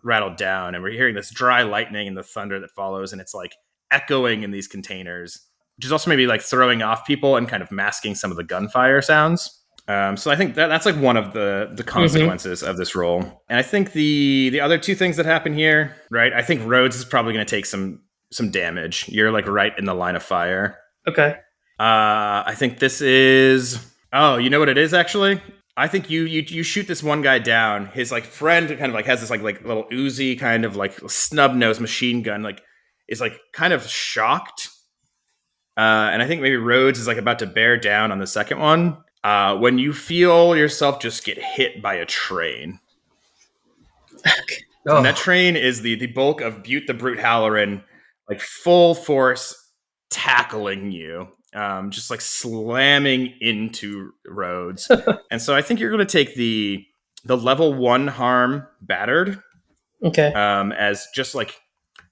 [SPEAKER 1] rattle down. And we're hearing this dry lightning and the thunder that follows. And it's like echoing in these containers. which is also maybe like throwing off people and kind of masking some of the gunfire sounds. So I think that's like one of the consequences of this roll. And I think the other two things that happen here, right? I think Rhodes is probably going to take some damage. You're like right in the line of fire.
[SPEAKER 3] Okay.
[SPEAKER 1] I think this is. Oh, you know what it is actually? I think you shoot this one guy down. His like friend kind of like has this like little Uzi kind of like snub nose machine gun, like is like kind of shocked. And I think maybe Rhodes is like about to bear down on the second one. When you feel yourself just get hit by a train.
[SPEAKER 4] Oh.
[SPEAKER 1] And that train is the bulk of Butte the Brute Halloran, like full force tackling you, just like slamming into Rhodes. And so I think you're going to take the level 1 harm battered.
[SPEAKER 3] Okay.
[SPEAKER 1] As just like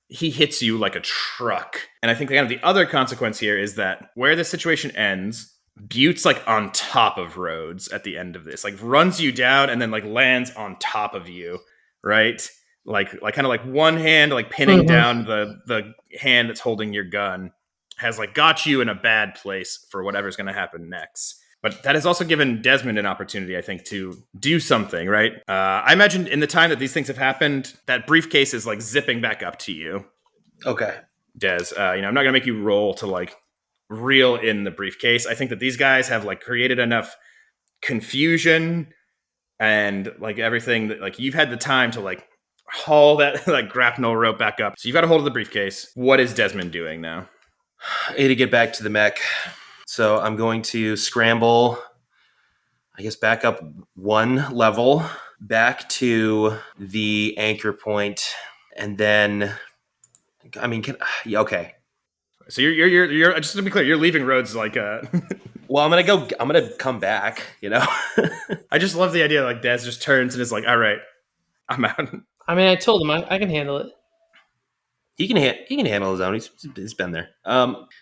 [SPEAKER 1] he hits you like a truck. And I think kind of the other consequence here is that where the situation ends, Butte's like on top of Rhodes at the end of this, like runs you down and then like lands on top of you, right? Like kind of like one hand like pinning down the hand that's holding your gun has like got you in a bad place for whatever's going to happen next. But that has also given Desmond an opportunity, I think, to do something, right? I imagine in the time that these things have happened, that briefcase is like zipping back up to you.
[SPEAKER 2] Okay.
[SPEAKER 1] Des, I'm not going to make you roll to like reel in the briefcase. I think that these guys have like created enough confusion and like everything that like you've had the time to like haul that like grapnel rope back up. So you've got a hold of the briefcase. What is Desmond doing now?
[SPEAKER 2] I need to get back to the mech. So I'm going to scramble, I guess, back up one level, back to the anchor point, and then, I mean, okay.
[SPEAKER 1] So you're just to be clear, you're leaving Rhodes like
[SPEAKER 2] Well, I'm gonna come back, you know.
[SPEAKER 1] I just love the idea like Des just turns and is like, all right, I'm out.
[SPEAKER 3] I mean, I told him I can handle it.
[SPEAKER 2] He can handle his own. He's been there.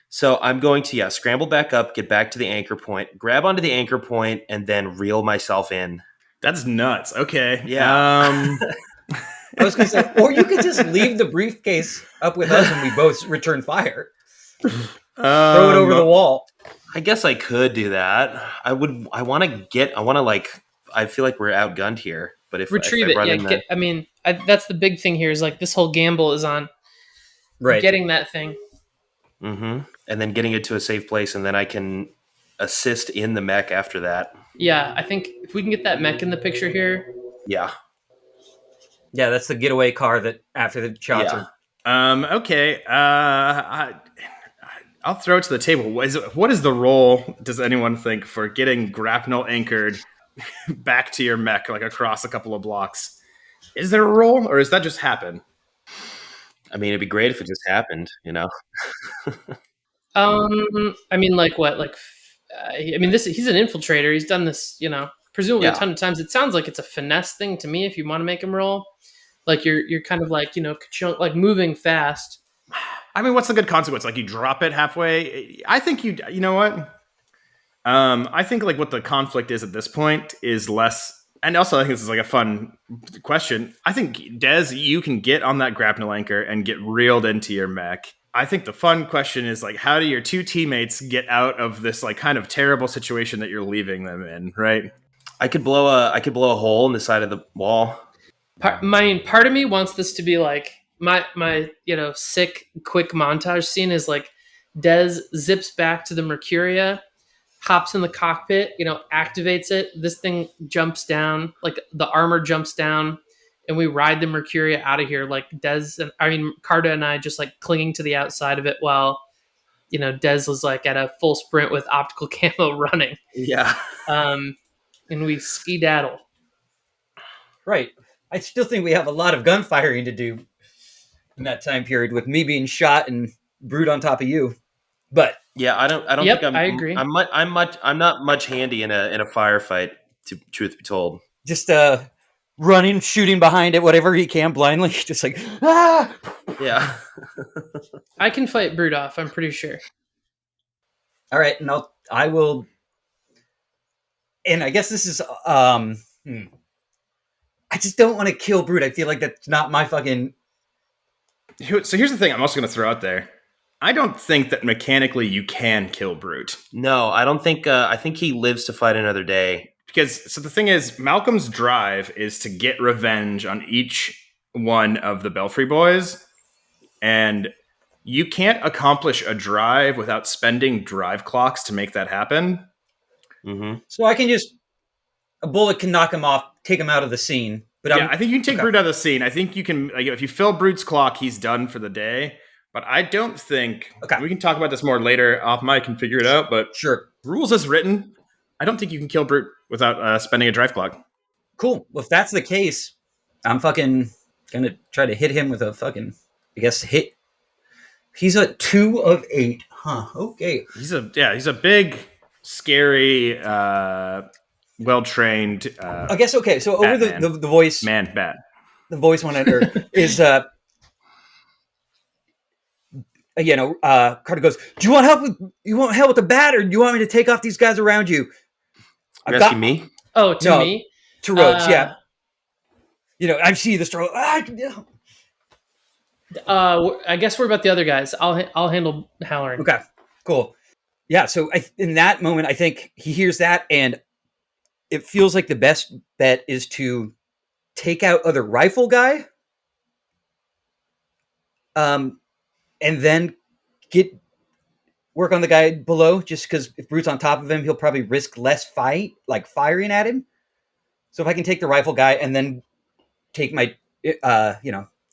[SPEAKER 2] So I'm going to scramble back up, get back to the anchor point, grab onto the anchor point, and then reel myself in.
[SPEAKER 1] That's nuts. Okay.
[SPEAKER 2] Yeah.
[SPEAKER 4] I was going to say, or you could just leave the briefcase up with us and we both return fire. Throw it over the wall.
[SPEAKER 2] I guess I could do that. I feel like we're outgunned here. But if
[SPEAKER 3] retrieve
[SPEAKER 2] if I
[SPEAKER 3] it, that's the big thing here is like this whole gamble is on getting that thing.
[SPEAKER 2] Mm-hmm. And then getting it to a safe place, and then I can assist in the mech after that.
[SPEAKER 3] Yeah, I think if we can get that mech in the picture here.
[SPEAKER 2] Yeah.
[SPEAKER 4] Yeah, that's the getaway car that after the shots are...
[SPEAKER 1] Okay. I'll throw it to the table. What is the role, does anyone think, for getting grapnel anchored back to your mech, like across a couple of blocks? Is there a role, or does that just happen?
[SPEAKER 2] I mean, it'd be great if it just happened, you know?
[SPEAKER 3] I mean, like what? Like, he's an infiltrator. He's done this, presumably a ton of times. It sounds like it's a finesse thing to me if you want to make him roll. Like, you're kind of like, like moving fast.
[SPEAKER 1] I mean, what's the good consequence? Like, you drop it halfway? I think you know what? I think like what the conflict is at this point is less, and also I think this is like a fun question. I think Des, you can get on that grapnel anchor and get reeled into your mech. I think the fun question is like, how do your two teammates get out of this like kind of terrible situation that you're leaving them in, right?
[SPEAKER 2] I could blow a hole in the side of the wall.
[SPEAKER 3] Part of me wants this to be like my sick quick montage scene is like Des zips back to the Mercuria, hops in the cockpit, activates it. This thing jumps down, like the armor jumps down, and we ride the Mercuria out of here. Like Carta and I just like clinging to the outside of it while, Des was like at a full sprint with optical camo running.
[SPEAKER 2] Yeah.
[SPEAKER 3] And we ski-daddle.
[SPEAKER 4] Right. I still think we have a lot of gunfiring to do in that time period with me being shot and Brute on top of you. But
[SPEAKER 2] yeah, I don't think
[SPEAKER 3] I agree.
[SPEAKER 2] I'm not much handy in a firefight, to truth be told.
[SPEAKER 4] Just running, shooting behind it, whatever he can blindly, just like ah.
[SPEAKER 2] Yeah.
[SPEAKER 3] I can fight Brute off, I'm pretty sure.
[SPEAKER 4] All right, and I will. And I guess this is I just don't want to kill Brute. I feel like that's not my fucking.
[SPEAKER 1] So here's the thing I'm also going to throw out there. I don't think that mechanically you can kill Brute.
[SPEAKER 2] No, I don't think. I think he lives to fight another day.
[SPEAKER 1] Because, so the thing is, Malcolm's drive is to get revenge on each one of the Belfry boys. And you can't accomplish a drive without spending drive clocks to make that happen.
[SPEAKER 2] Mm-hmm.
[SPEAKER 4] So I can just, a bullet can knock him off, take him out of the scene. But
[SPEAKER 1] I think you can take Brute out of the scene. I think you can, like, if you fill Brute's clock, he's done for the day. But I don't think, we can talk about this more later off mic and figure it out, but
[SPEAKER 4] sure,
[SPEAKER 1] rules as written, I don't think you can kill Brute without spending a drive clock.
[SPEAKER 4] Cool. Well, if that's the case, I'm fucking gonna try to hit him with a fucking, I guess, hit. He's a 2 of 8. Huh. Okay.
[SPEAKER 1] He's a big, scary, well-trained.
[SPEAKER 4] I guess, okay. So over the voice.
[SPEAKER 1] Bat.
[SPEAKER 4] The voice one is, Carter goes, do you want help with the bat, or do you want me to take off these guys around you?
[SPEAKER 2] You're asking me?
[SPEAKER 3] Oh, to me?
[SPEAKER 4] To Rhodes, yeah. I see the struggle.
[SPEAKER 3] I guess we're about the other guys. I'll handle Halloran.
[SPEAKER 4] Okay, cool. Yeah, so in that moment, I think he hears that, and it feels like the best bet is to take out other rifle guy, and then work on the guy below, just because if Brute's on top of him, he'll probably risk less firing at him. So if I can take the rifle guy and then take my,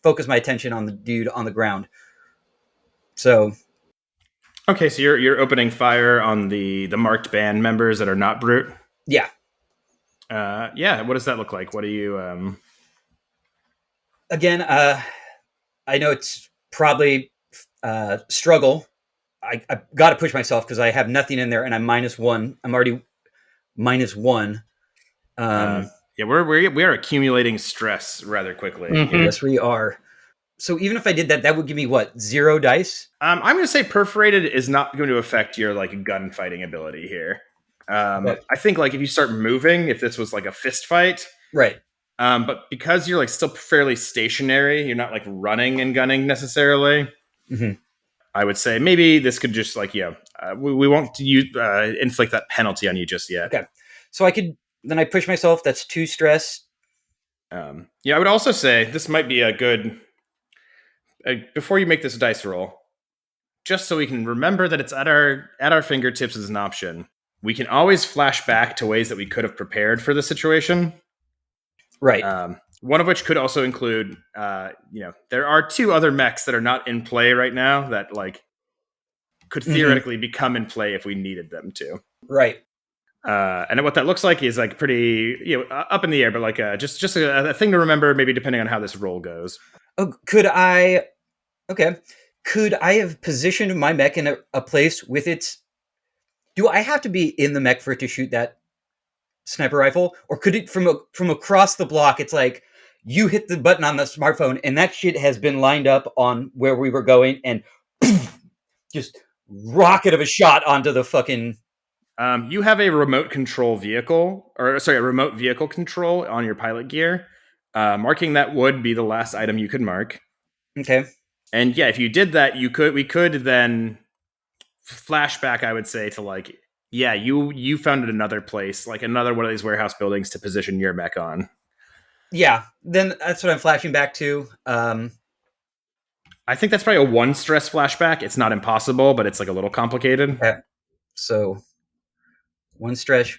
[SPEAKER 4] focus my attention on the dude on the ground. So.
[SPEAKER 1] Okay, so you're opening fire on the marked band members that are not Brute?
[SPEAKER 4] Yeah.
[SPEAKER 1] What does that look like? What do you...
[SPEAKER 4] Again, I know it's probably struggle. I got to push myself because I have nothing in there, and I'm -1. I'm already -1.
[SPEAKER 1] We are accumulating stress rather quickly.
[SPEAKER 4] Mm-hmm. Yes, we are. So even if I did that, that would give me what, 0 dice?
[SPEAKER 1] I'm going to say perforated is not going to affect your gunfighting ability here. I think if you start moving, if this was a fist fight,
[SPEAKER 4] right?
[SPEAKER 1] But because you're still fairly stationary, you're not running and gunning necessarily.
[SPEAKER 4] Mm-hmm.
[SPEAKER 1] I would say maybe this could just we won't inflict that penalty on you just yet.
[SPEAKER 4] Okay, so I push myself. That's 2 stress.
[SPEAKER 1] I would also say this might be a good before you make this dice roll, just so we can remember that it's at our fingertips as an option. We can always flash back to ways that we could have prepared for the situation.
[SPEAKER 4] Right.
[SPEAKER 1] One of which could also include, there are 2 other mechs that are not in play right now that could theoretically become in play if we needed them to.
[SPEAKER 4] Right.
[SPEAKER 1] And what that looks like is pretty, up in the air, but just a thing to remember, maybe depending on how this roll goes.
[SPEAKER 4] Oh, could I have positioned my mech in a place with its? Do I have to be in the mech for it to shoot that sniper rifle, or could it from across the block? It's you hit the button on the smartphone, and that shit has been lined up on where we were going, and just rocket of a shot onto the fucking.
[SPEAKER 1] You have a remote vehicle control on your pilot gear. Marking that would be the last item you could mark.
[SPEAKER 4] Okay. And
[SPEAKER 1] if you did that, we could then flashback, I would say, to you found another place, another one of these warehouse buildings to position your mech on.
[SPEAKER 4] Yeah, then that's what I'm flashing back to.
[SPEAKER 1] I think that's probably a 1 stress flashback. It's not impossible, but it's a little complicated.
[SPEAKER 4] Okay. So 1 stress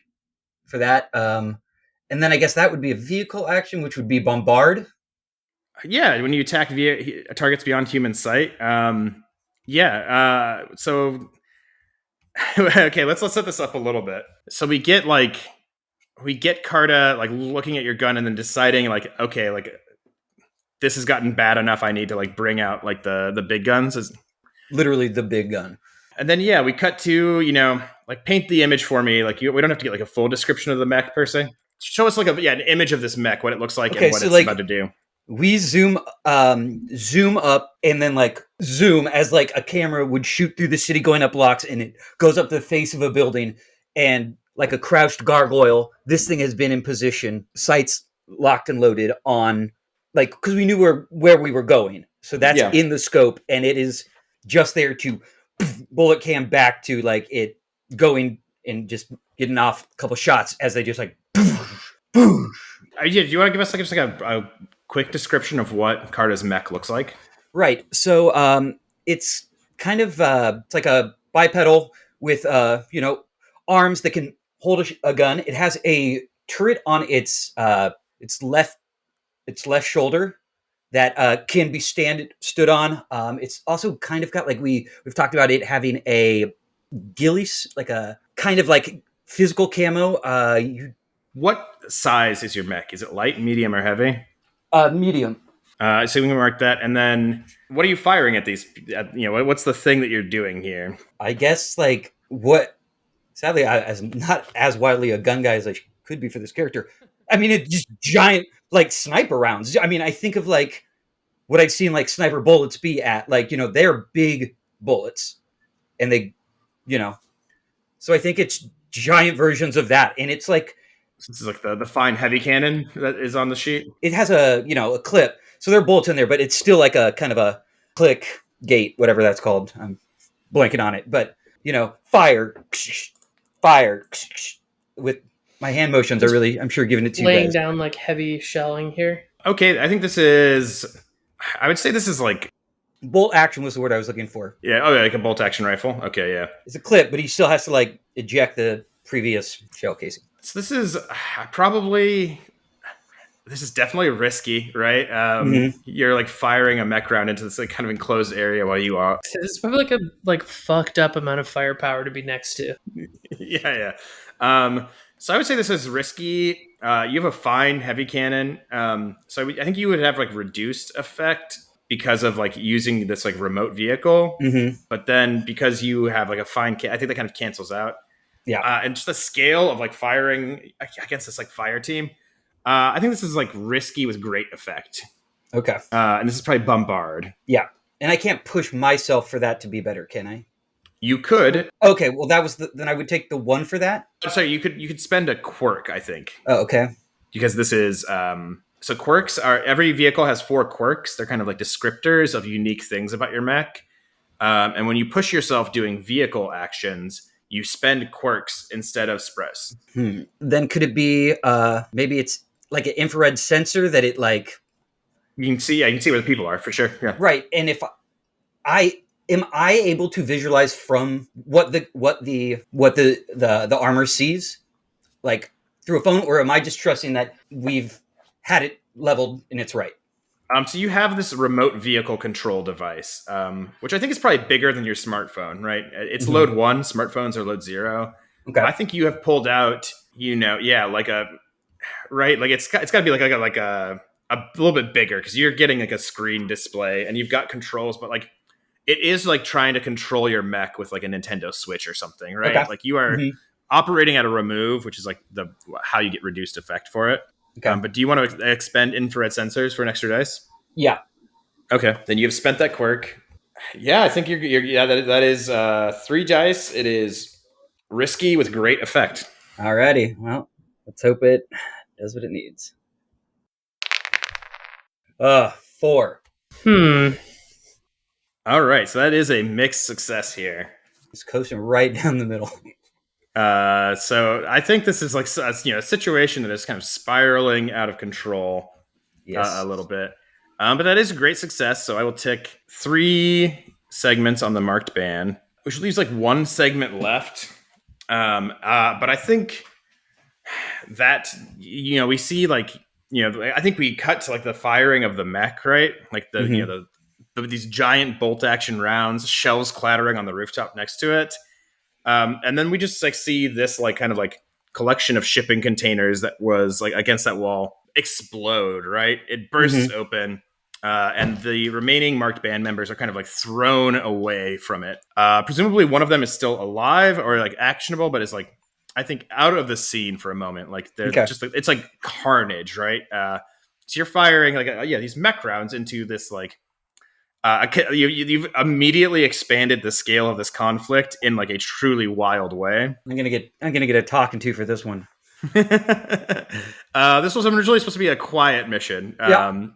[SPEAKER 4] for that. And then I guess that would be a vehicle action, which would be bombard.
[SPEAKER 1] Yeah, when you attack via targets beyond human sight. So okay, let's set this up a little bit. So we get Carta looking at your gun and then deciding okay, this has gotten bad enough. I need to bring out the big guns.
[SPEAKER 4] Literally the big gun.
[SPEAKER 1] And then we cut to paint the image for me. We don't have to get a full description of the mech per se. Show us an image of this mech, what it looks like, and what it's about to do.
[SPEAKER 4] We zoom up and then zoom as a camera would shoot through the city going up blocks, and it goes up the face of a building, and like a crouched gargoyle, this thing has been in position, sights locked and loaded on because we knew where we were going. So that's in the scope, and it is just there to bullet cam back to like it going and just getting off a couple shots as they just like.
[SPEAKER 1] Do you want to give us like just like a quick description of what Carta's mech looks like?
[SPEAKER 4] Right. So it's kind of it's like a bipedal with arms that can hold a gun. It has a turret on its left shoulder that can be stood on. It's also kind of got like we've talked about it having a ghillies, like a kind of like physical camo.
[SPEAKER 1] What size is your mech? Is it light, medium, or heavy?
[SPEAKER 4] Medium.
[SPEAKER 1] So we can mark that. And then what are you firing at these? What's the thing that you're doing here?
[SPEAKER 4] I guess like what. Sadly, I'm not as widely a gun guy as I could be for this character. I mean, it's just giant like sniper rounds. I mean, I think of like what I've seen like sniper bullets be at. Like they're big bullets, and they, so I think it's giant versions of that, and it's like.
[SPEAKER 1] This is like the fine heavy cannon that is on the sheet.
[SPEAKER 4] It has a clip, so there are bullets in there, but it's still like a kind of a click gate, whatever that's called. I'm blanking on it, but fire, with my hand motions are really, I'm sure, giving it to you guys.
[SPEAKER 3] Laying down like heavy shelling here.
[SPEAKER 1] Okay, I think this is. I would say this is like
[SPEAKER 4] bolt action was the word I was looking for.
[SPEAKER 1] Yeah, like a bolt action rifle. Okay, yeah.
[SPEAKER 4] It's a clip, but he still has to like eject the previous shell casing.
[SPEAKER 1] So this is definitely risky, right? You're like firing a mech round into this like kind of enclosed area while you are.
[SPEAKER 3] It's probably like a fucked up amount of firepower to be next to.
[SPEAKER 1] Yeah. So I would say this is risky. You have a fine heavy cannon. So I think you would have like reduced effect because of like using this like remote vehicle.
[SPEAKER 4] Mm-hmm.
[SPEAKER 1] But then because you have like a fine, I think that kind of cancels out.
[SPEAKER 4] Yeah.
[SPEAKER 1] And just the scale of like firing against this like fire team. I think this is like risky with great effect.
[SPEAKER 4] Okay.
[SPEAKER 1] And this is probably bombard.
[SPEAKER 4] Yeah. And I can't push myself for that to be better, can I?
[SPEAKER 1] You could.
[SPEAKER 4] Okay, well that was then I would take the 1 for that.
[SPEAKER 1] Sorry, you could spend a quirk, I think.
[SPEAKER 4] Oh, okay.
[SPEAKER 1] Because this is so quirks are, every vehicle has 4 quirks. They're kind of like descriptors of unique things about your mech. And when you push yourself doing vehicle actions, you spend quirks instead of spres.
[SPEAKER 4] Then could it be maybe it's like an infrared sensor that it like
[SPEAKER 1] you can see where the people are for sure. Yeah.
[SPEAKER 4] Right. And if I able to visualize from what the armor sees like through a phone, or am I just trusting that we've had it leveled and it's right?
[SPEAKER 1] So you have this remote vehicle control device, which I think is probably bigger than your smartphone, right? It's load 1. Smartphones are load 0.
[SPEAKER 4] Okay.
[SPEAKER 1] I think you have pulled out, like a, right? Like it's got to be like a little bit bigger because you're getting like a screen display and you've got controls, but like it is like trying to control your mech with like a Nintendo Switch or something, right?
[SPEAKER 4] Okay.
[SPEAKER 1] Like you are operating at a remove, which is like how you get reduced effect for it.
[SPEAKER 4] Okay.
[SPEAKER 1] But do you want to expend infrared sensors for an extra dice?
[SPEAKER 4] Yeah.
[SPEAKER 1] Okay. Then you've spent that quirk. Yeah, I think that is 3 dice. It is risky with great effect.
[SPEAKER 4] Alrighty. Well, let's hope it does what it needs. 4.
[SPEAKER 1] All right. So that is a mixed success here.
[SPEAKER 4] It's coasting right down the middle.
[SPEAKER 1] So I think this is like a situation that is kind of spiraling out of control a little bit. But that is a great success. So I will tick 3 segments on the marked band, which leaves like 1 segment left. But I think that, we see like, I think we cut to like the firing of the mech, right? Like the, these giant bolt action rounds, shells clattering on the rooftop next to it. And then we just like see this like kind of like collection of shipping containers that was like against that wall explode, right? It bursts open. And the remaining marked band members are kind of like thrown away from it. Presumably one of them is still alive or like actionable, but is like, I think out of the scene for a moment. Like they're just like, it's like carnage, right? So you're firing like, these mech rounds into this like, you've immediately expanded the scale of this conflict in like a truly wild way.
[SPEAKER 4] I'm gonna get a talking to for this one.
[SPEAKER 1] This was originally supposed to be a quiet mission. So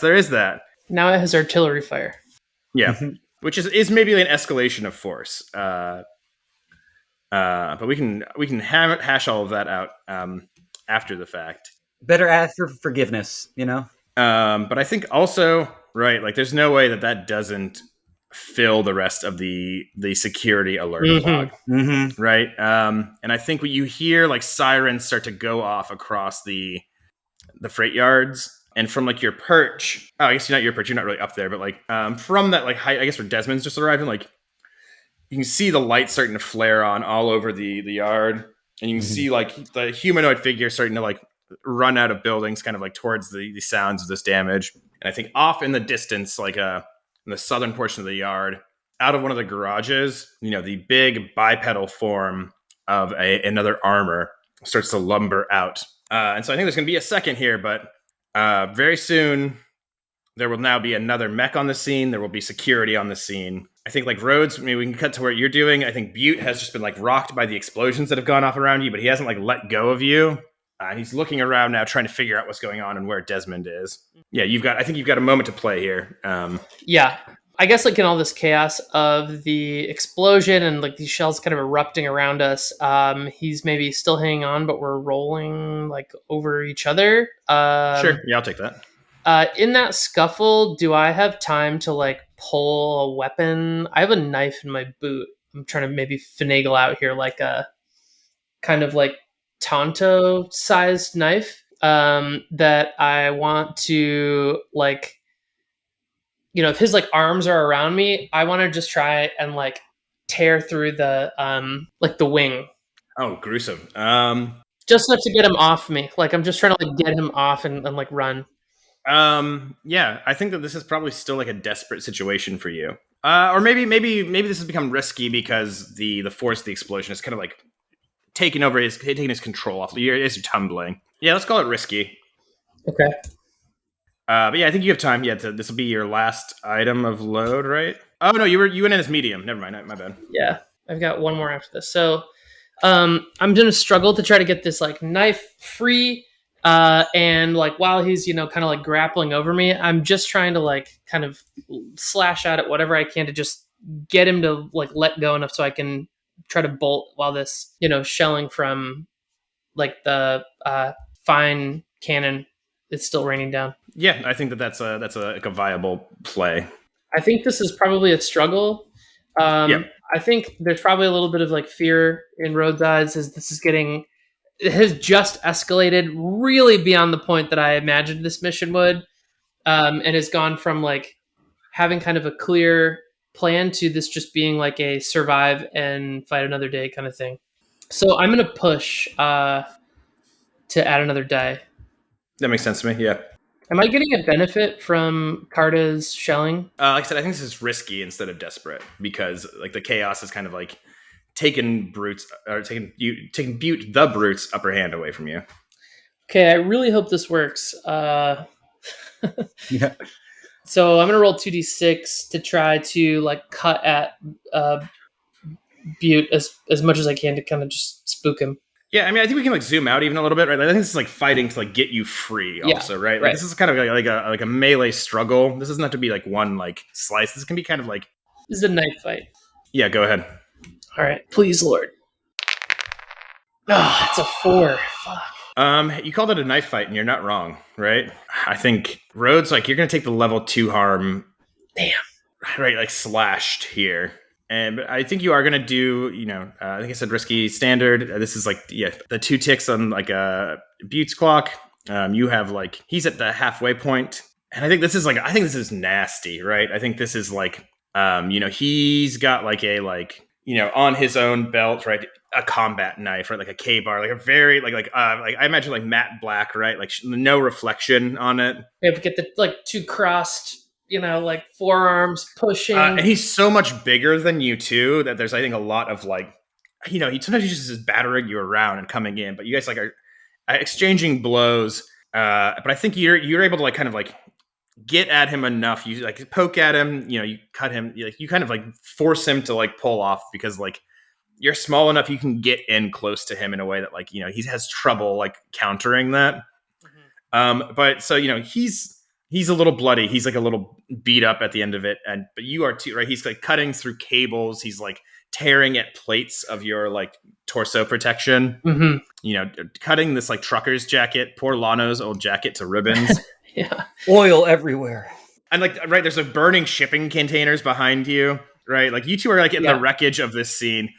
[SPEAKER 1] there is that.
[SPEAKER 3] Now it has artillery fire.
[SPEAKER 1] Yeah. which is maybe an escalation of force. But we can hash all of that out after the fact.
[SPEAKER 4] Better ask for forgiveness, you know?
[SPEAKER 1] But I think also, right, like there's no way that doesn't fill the rest of the security alert log, right? And I think when you hear like sirens start to go off across the freight yards, and from like your perch, I guess you're not your perch, you're not really up there, but like from that like height, I guess where Desmond's just arriving, like you can see the light starting to flare on all over the yard, and you can see like the humanoid figure starting to like run out of buildings, kind of like towards the sounds of this damage. And I think off in the distance, like in the southern portion of the yard, out of one of the garages, the big bipedal form of another armor starts to lumber out. And so I think there's going to be a second here, but very soon there will now be another mech on the scene. There will be security on the scene. I think like Rhodes, maybe we can cut to what you're doing. I think Butte has just been like rocked by the explosions that have gone off around you, but he hasn't like let go of you. He's looking around now, trying to figure out what's going on and where Desmond is. Yeah, I think you've got a moment to play here.
[SPEAKER 3] Yeah, I guess like in all this chaos of the explosion and like these shells kind of erupting around us, he's maybe still hanging on, but we're rolling like over each other.
[SPEAKER 1] Sure, yeah, I'll take that.
[SPEAKER 3] In that scuffle, do I have time to like pull a weapon? I have a knife in my boot. I'm trying to maybe finagle out here like a kind of like Tonto sized knife that I want to like, if his like arms are around me, I want to just try and like tear through the like the wing.
[SPEAKER 1] Oh, gruesome.
[SPEAKER 3] Just enough to get him off me. Like I'm just trying to like get him off and like run.
[SPEAKER 1] Yeah, I think that this is probably still like a desperate situation for you. Or maybe this has become risky because the force of the explosion is kind of like taking his control off. You're tumbling. Yeah, let's call it risky.
[SPEAKER 3] Okay.
[SPEAKER 1] But yeah, I think you have time. Yeah, this will be your last item of load, right? Oh no, you went in as medium. Never mind, my bad.
[SPEAKER 3] Yeah, I've got one more after this. So, I'm gonna struggle to try to get this like knife free. And like while he's kind of like grappling over me, I'm just trying to like kind of slash out at whatever I can to just get him to like let go enough so I can try to bolt while this shelling from like the fine cannon is still raining down.
[SPEAKER 1] Yeah, I think that's a viable play.
[SPEAKER 3] I think this is probably a struggle. I think there's probably a little bit of like fear in Rhodes' eyes as this is it has just escalated really beyond the point that I imagined this mission would, and has gone from like having kind of a clear plan to this just being like a survive and fight another day kind of thing. So I'm going to push to add another die.
[SPEAKER 1] That makes sense to me, yeah.
[SPEAKER 3] Am I getting a benefit from Carta's shelling?
[SPEAKER 1] Like I said, I think this is risky instead of desperate because like the chaos is kind of like taking Butte the Brute's upper hand away from you.
[SPEAKER 3] Okay, I really hope this works.
[SPEAKER 4] Yeah.
[SPEAKER 3] So I'm gonna roll 2d6 to try to like cut at Butte as much as I can to kind of just spook him.
[SPEAKER 1] Yeah, I mean, I think we can like zoom out even a little bit, right? Like, I think this is like fighting to like get you free, also, right? Like, this is kind of like a melee struggle. This doesn't have to be like one like slice. This can be kind of like
[SPEAKER 3] this is a knife fight.
[SPEAKER 1] Yeah, go ahead.
[SPEAKER 3] All right, please, Lord. Oh, it's a 4. Fuck.
[SPEAKER 1] You called it a knife fight, and you're not wrong, right? I think Rhodes, like you're gonna take the level 2 harm.
[SPEAKER 3] Damn.
[SPEAKER 1] Right, like slashed here. And I think you are going to do, I think I said risky standard. This is like, the 2 ticks on like a Butte's clock. You have like, he's at the halfway point. And I think this is nasty, right? I think this is like, he's got like a, on his own belt, right? A combat knife, right? Like a K-bar, like a very, like I imagine like matte black, right? Like no reflection on it.
[SPEAKER 3] We have to get the like 2 crossed, like forearms pushing.
[SPEAKER 1] And he's so much bigger than you too that there's, I think, a lot of like, he sometimes he just is battering you around and coming in, but you guys like are exchanging blows. But I think you're able to like kind of like get at him enough. You like poke at him, you cut him, you kind of like force him to like pull off because like you're small enough you can get in close to him in a way that like, he has trouble like countering that. Mm-hmm. But so, he's He's a little bloody. He's like a little beat up at the end of it, but you are too, right? He's like cutting through cables. He's like tearing at plates of your like torso protection.
[SPEAKER 3] Mm-hmm.
[SPEAKER 1] You know, cutting this like trucker's jacket, poor Lano's old jacket to ribbons.
[SPEAKER 3] Yeah.
[SPEAKER 4] Oil everywhere.
[SPEAKER 1] And like, right, there's like burning shipping containers behind you, right? Like you two are like in the wreckage of this scene.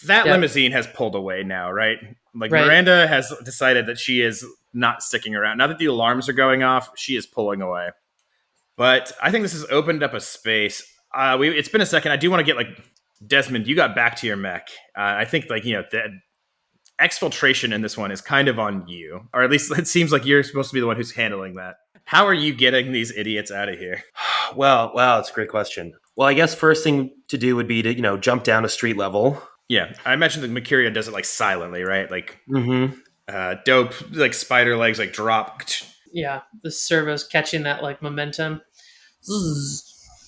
[SPEAKER 1] That limousine has pulled away now, right? Like Miranda has decided that she is not sticking around. Now that the alarms are going off, she is pulling away. But I think this has opened up a space. It's been a second. I do want to get like Desmond. You got back to your mech. I think like the exfiltration in this one is kind of on you, or at least it seems like you're supposed to be the one who's handling that. How are you getting these idiots out of here?
[SPEAKER 2] Well, wow, it's a great question. Well, I guess first thing to do would be to jump down to street level.
[SPEAKER 1] Yeah, I mentioned that Mercurio does it like silently, right? Like, dope, like spider legs, like drop.
[SPEAKER 3] Yeah, the servo's catching that like momentum.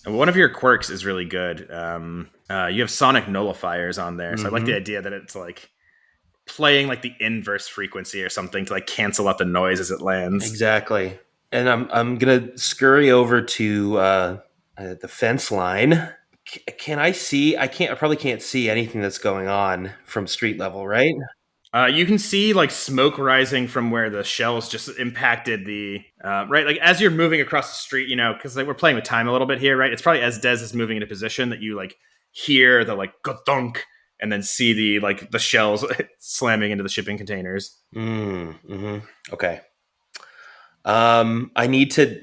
[SPEAKER 1] And one of your quirks is really good. You have sonic nullifiers on there, so I like the idea that it's like playing like the inverse frequency or something to like cancel out the noise as it lands.
[SPEAKER 2] Exactly. And I'm gonna scurry over to the fence line. Can I see? I probably can't see anything that's going on from street level, right?
[SPEAKER 1] You can see like smoke rising from where the shells just impacted the right. Like as you're moving across the street, because like we're playing with time a little bit here, right? It's probably as Dez is moving into position that you like hear the like godonk and then see the shells slamming into the shipping containers.
[SPEAKER 2] Okay. I need to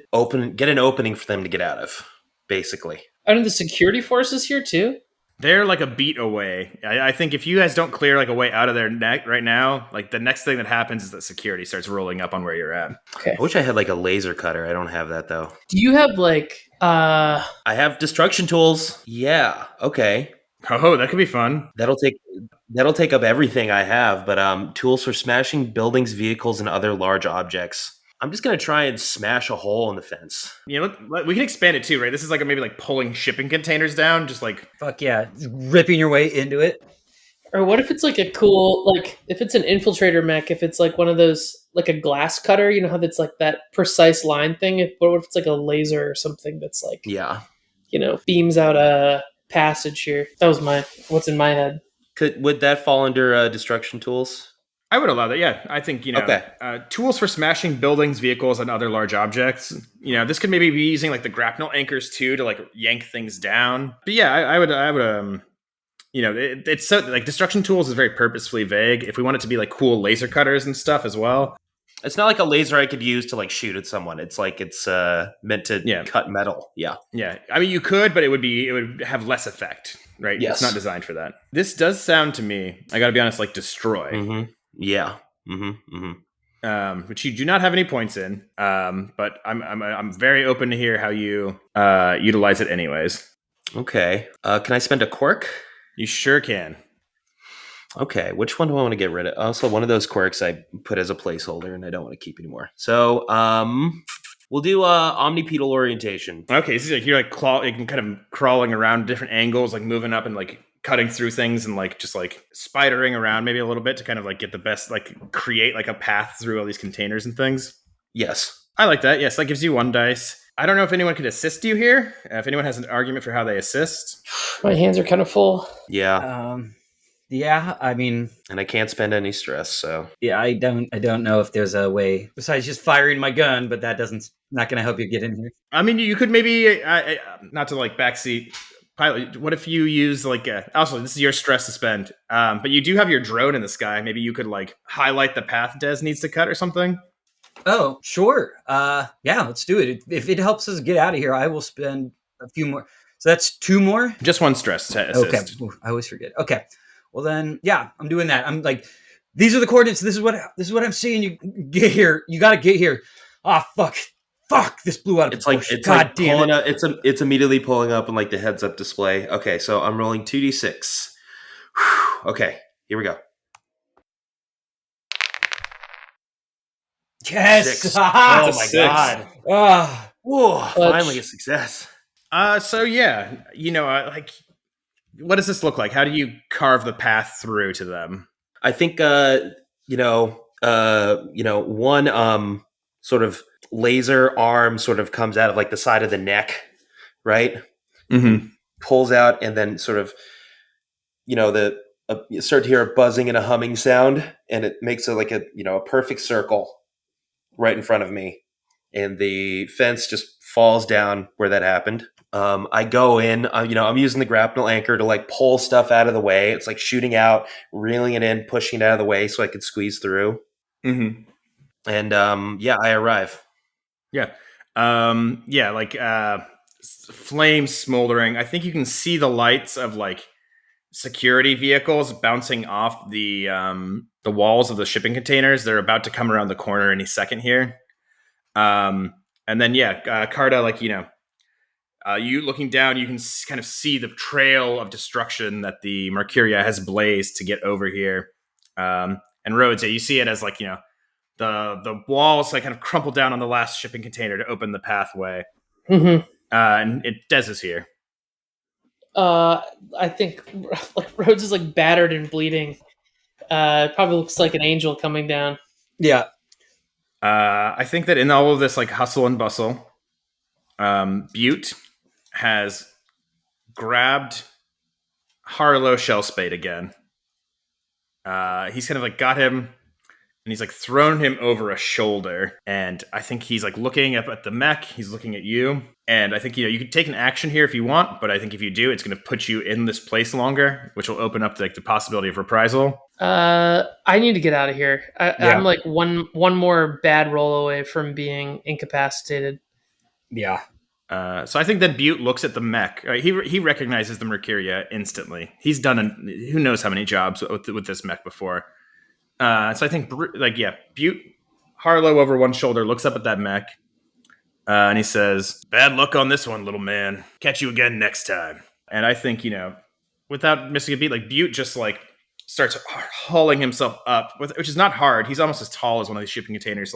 [SPEAKER 2] get an opening for them to get out of, basically.
[SPEAKER 3] Are the security forces here too?
[SPEAKER 1] They're like a beat away. I think if you guys don't clear like a way out of their neck right now, like the next thing that happens is that security starts rolling up on where you're at.
[SPEAKER 3] Okay.
[SPEAKER 2] I wish I had like a laser cutter. I don't have that though.
[SPEAKER 3] Do you have like
[SPEAKER 2] I have destruction tools. Yeah. Okay.
[SPEAKER 1] Oh, that could be fun.
[SPEAKER 2] That'll take up everything I have, but tools for smashing buildings, vehicles, and other large objects. I'm just going to try and smash a hole in the fence.
[SPEAKER 1] Yeah, we can expand it too, right? This is like maybe like pulling shipping containers down, just like...
[SPEAKER 4] Fuck yeah, ripping your way into it.
[SPEAKER 3] Or what if it's like a cool, like, if it's an infiltrator mech, if it's like one of those, like a glass cutter, you know how that's like that precise line thing? What if it's like a laser or something that's like...
[SPEAKER 2] Yeah.
[SPEAKER 3] Beams out a passage here. That was what's in my head.
[SPEAKER 2] Would that fall under destruction tools?
[SPEAKER 1] I would allow that, yeah. I think, tools for smashing buildings, vehicles, and other large objects. This could maybe be using like the grapnel anchors too to like yank things down. But yeah, I would it's so like destruction tools is very purposefully vague. If we want it to be like cool laser cutters and stuff as well.
[SPEAKER 2] It's not like a laser I could use to like shoot at someone. It's like it's meant to cut metal. Yeah.
[SPEAKER 1] Yeah. I mean, you could, but it would have less effect, right?
[SPEAKER 2] Yes.
[SPEAKER 1] It's not designed for that. This does sound to me, I got to be honest, like destroy.
[SPEAKER 2] Mm-hmm. Yeah.
[SPEAKER 1] Which you do not have any points in. But I'm very open to hear how you utilize it anyways.
[SPEAKER 2] Okay. Can I spend a quirk?
[SPEAKER 1] You sure can.
[SPEAKER 2] Okay, which one do I want to get rid of? Also, one of those quirks I put as a placeholder and I don't want to keep anymore. So, we'll do omnipedal orientation.
[SPEAKER 1] Okay, so you're like kind of crawling around different angles, like moving up and like cutting through things and like just like spidering around maybe a little bit to kind of like get the best, like create like a path through all these containers and things.
[SPEAKER 2] Yes.
[SPEAKER 1] I like that. Yes, that gives you 1 dice. I don't know if anyone could assist you here. If anyone has an argument for how they assist.
[SPEAKER 3] My hands are kind of full.
[SPEAKER 2] Yeah.
[SPEAKER 4] Yeah, I mean,
[SPEAKER 2] and I can't spend any stress, so
[SPEAKER 4] yeah, I don't know if there's a way besides just firing my gun, but that not going to help you get in here.
[SPEAKER 1] I mean, you could maybe not to like backseat pilot. What if you use like also this is your stress to spend, but you do have your drone in the sky. Maybe you could like highlight the path Des needs to cut or something.
[SPEAKER 4] Oh, sure. Yeah, let's do it. If it helps us get out of here, I will spend a few more. So that's 2 more.
[SPEAKER 1] Just 1 stress to assist.
[SPEAKER 4] Okay, I always forget. Okay. Well then, yeah, I'm doing that. I'm like, these are the coordinates. This is what I'm seeing. You get here. You got to get here. Ah, fuck! This blew out.
[SPEAKER 2] It's like damn it. It's immediately pulling up in like the heads up display. Okay, so I'm rolling 2d6. Okay, here we go.
[SPEAKER 4] Yes!
[SPEAKER 2] 6.
[SPEAKER 4] Oh
[SPEAKER 2] my god!
[SPEAKER 4] Whoa!
[SPEAKER 2] Finally a success.
[SPEAKER 1] So yeah, like. What does this look like? How do you carve the path through to them?
[SPEAKER 2] I think one sort of laser arm sort of comes out of like the side of the neck, right?
[SPEAKER 1] Mm-hmm.
[SPEAKER 2] Pulls out, and then sort of, you start to hear a buzzing and a humming sound, and it makes a perfect circle right in front of me, and the fence just falls down where that happened. I go in, I'm using the grapnel anchor to like pull stuff out of the way. It's like shooting out, reeling it in, pushing it out of the way so I could squeeze through.
[SPEAKER 1] Mm-hmm.
[SPEAKER 2] And I arrive.
[SPEAKER 1] Yeah. Flames smoldering. I think you can see the lights of like security vehicles bouncing off the walls of the shipping containers. They're about to come around the corner any second here. And then Carta, you looking down, you can kind of see the trail of destruction that the Mercuria has blazed to get over here. And Rhodes, you see it as the walls kind of crumple down on the last shipping container to open the pathway.
[SPEAKER 3] Mm-hmm.
[SPEAKER 1] And Des is here.
[SPEAKER 3] I think Rhodes is battered and bleeding. Probably looks like an angel coming down.
[SPEAKER 4] Yeah.
[SPEAKER 1] I think that in all of this hustle and bustle, Butte has grabbed Harlow Shellspade again. He's kind of got him, and he's thrown him over a shoulder. And I think he's looking up at the mech. He's looking at you. And I think, you could take an action here if you want, but I think if you do, it's going to put you in this place longer, which will open up the possibility of reprisal.
[SPEAKER 3] I need to get out of here. I'm one more bad roll away from being incapacitated.
[SPEAKER 4] Yeah.
[SPEAKER 1] So I think that Butte looks at the mech. He recognizes the Mercuria instantly. He's done who knows how many jobs with this mech before. So I think Butte, Harlow over one shoulder, looks up at that mech. And he says, "Bad luck on this one, little man. Catch you again next time." And I think, without missing a beat, Butte just starts hauling himself up, which is not hard. He's almost as tall as one of these shipping containers,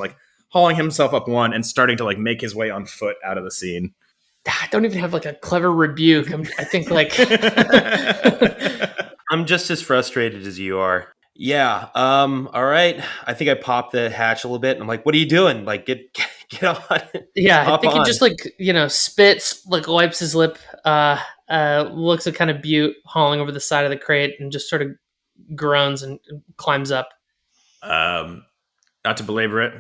[SPEAKER 1] hauling himself up one and starting to make his way on foot out of the scene.
[SPEAKER 3] I don't even have a clever rebuke. I think
[SPEAKER 2] I'm just as frustrated as you are. Yeah. All right. I think I popped the hatch a little bit. And I'm like, "What are you doing? Get on."
[SPEAKER 3] Yeah, I think he just spits, wipes his lip, looks at kind of Butte hauling over the side of the crate, and just sort of groans and climbs up.
[SPEAKER 1] Not to belabor it,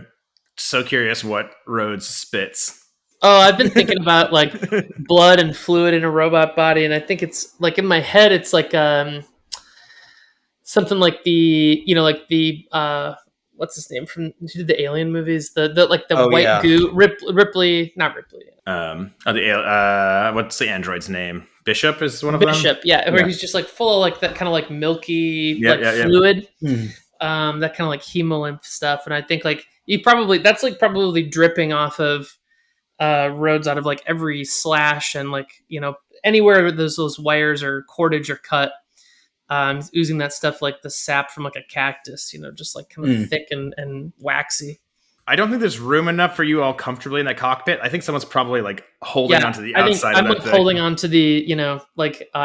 [SPEAKER 1] so curious what Rhodes spits.
[SPEAKER 3] Oh, I've been thinking about blood and fluid in a robot body, and I think it's in my head, it's something like the what's his name from who did the Alien movies? The white goo, Ripley, not Ripley.
[SPEAKER 1] What's the android's name? Bishop is one of them.
[SPEAKER 3] Bishop, yeah, where he's just full of that kind of milky fluid, that kind of hemolymph stuff, and I think that's probably dripping off of Rhodes out of every slash and anywhere those wires or cordage are cut. Oozing that stuff the sap from a cactus, just kind of thick and waxy.
[SPEAKER 1] I don't think there's room enough for you all comfortably in that cockpit. I think someone's probably holding onto the outside of that thing. I'm
[SPEAKER 3] holding onto the,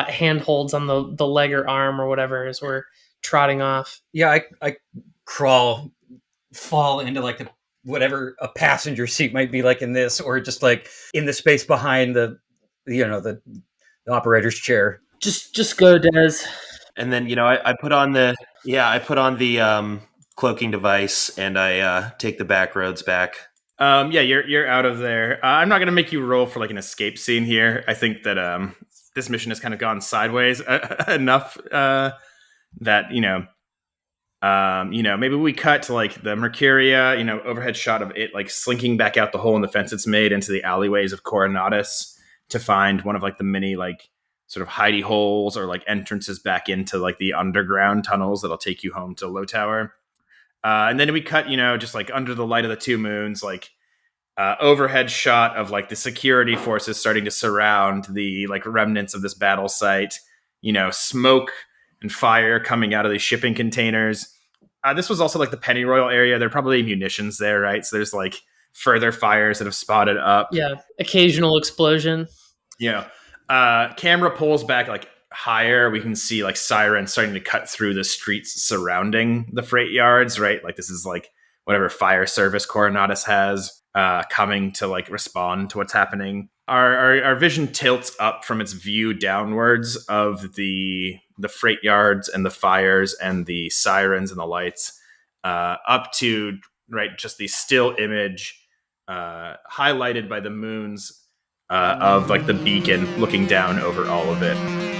[SPEAKER 3] handholds on the leg or arm or whatever as we're trotting off.
[SPEAKER 4] Yeah, I fall into whatever a passenger seat might be in this, or just in the space behind the operator's chair.
[SPEAKER 3] Just go, Des.
[SPEAKER 2] And then, I put on the cloaking device, and I take the back roads back.
[SPEAKER 1] You're out of there. I'm not going to make you roll for an escape scene here. I think that this mission has kind of gone sideways enough that, maybe we cut to the Mercuria, overhead shot of it slinking back out the hole in the fence it's made into the alleyways of Coronatus to find one of the many sort of hidey holes or entrances back into the underground tunnels that'll take you home to Low Tower. And then we cut, just under the light of the two moons, overhead shot of the security forces starting to surround the remnants of this battle site, smoke and fire coming out of these shipping containers. This was also the Pennyroyal area. There are probably munitions there, right? So there's further fires that have spotted up.
[SPEAKER 3] Yeah. Occasional explosion.
[SPEAKER 1] Yeah. Camera pulls back higher. We can see sirens starting to cut through the streets surrounding the freight yards, right? This is whatever fire service Coronatus has coming to like respond to what's happening. Our vision tilts up from its view downwards of the freight yards and the fires and the sirens and the lights up to just the still image highlighted by the moons of like the beacon looking down over all of it.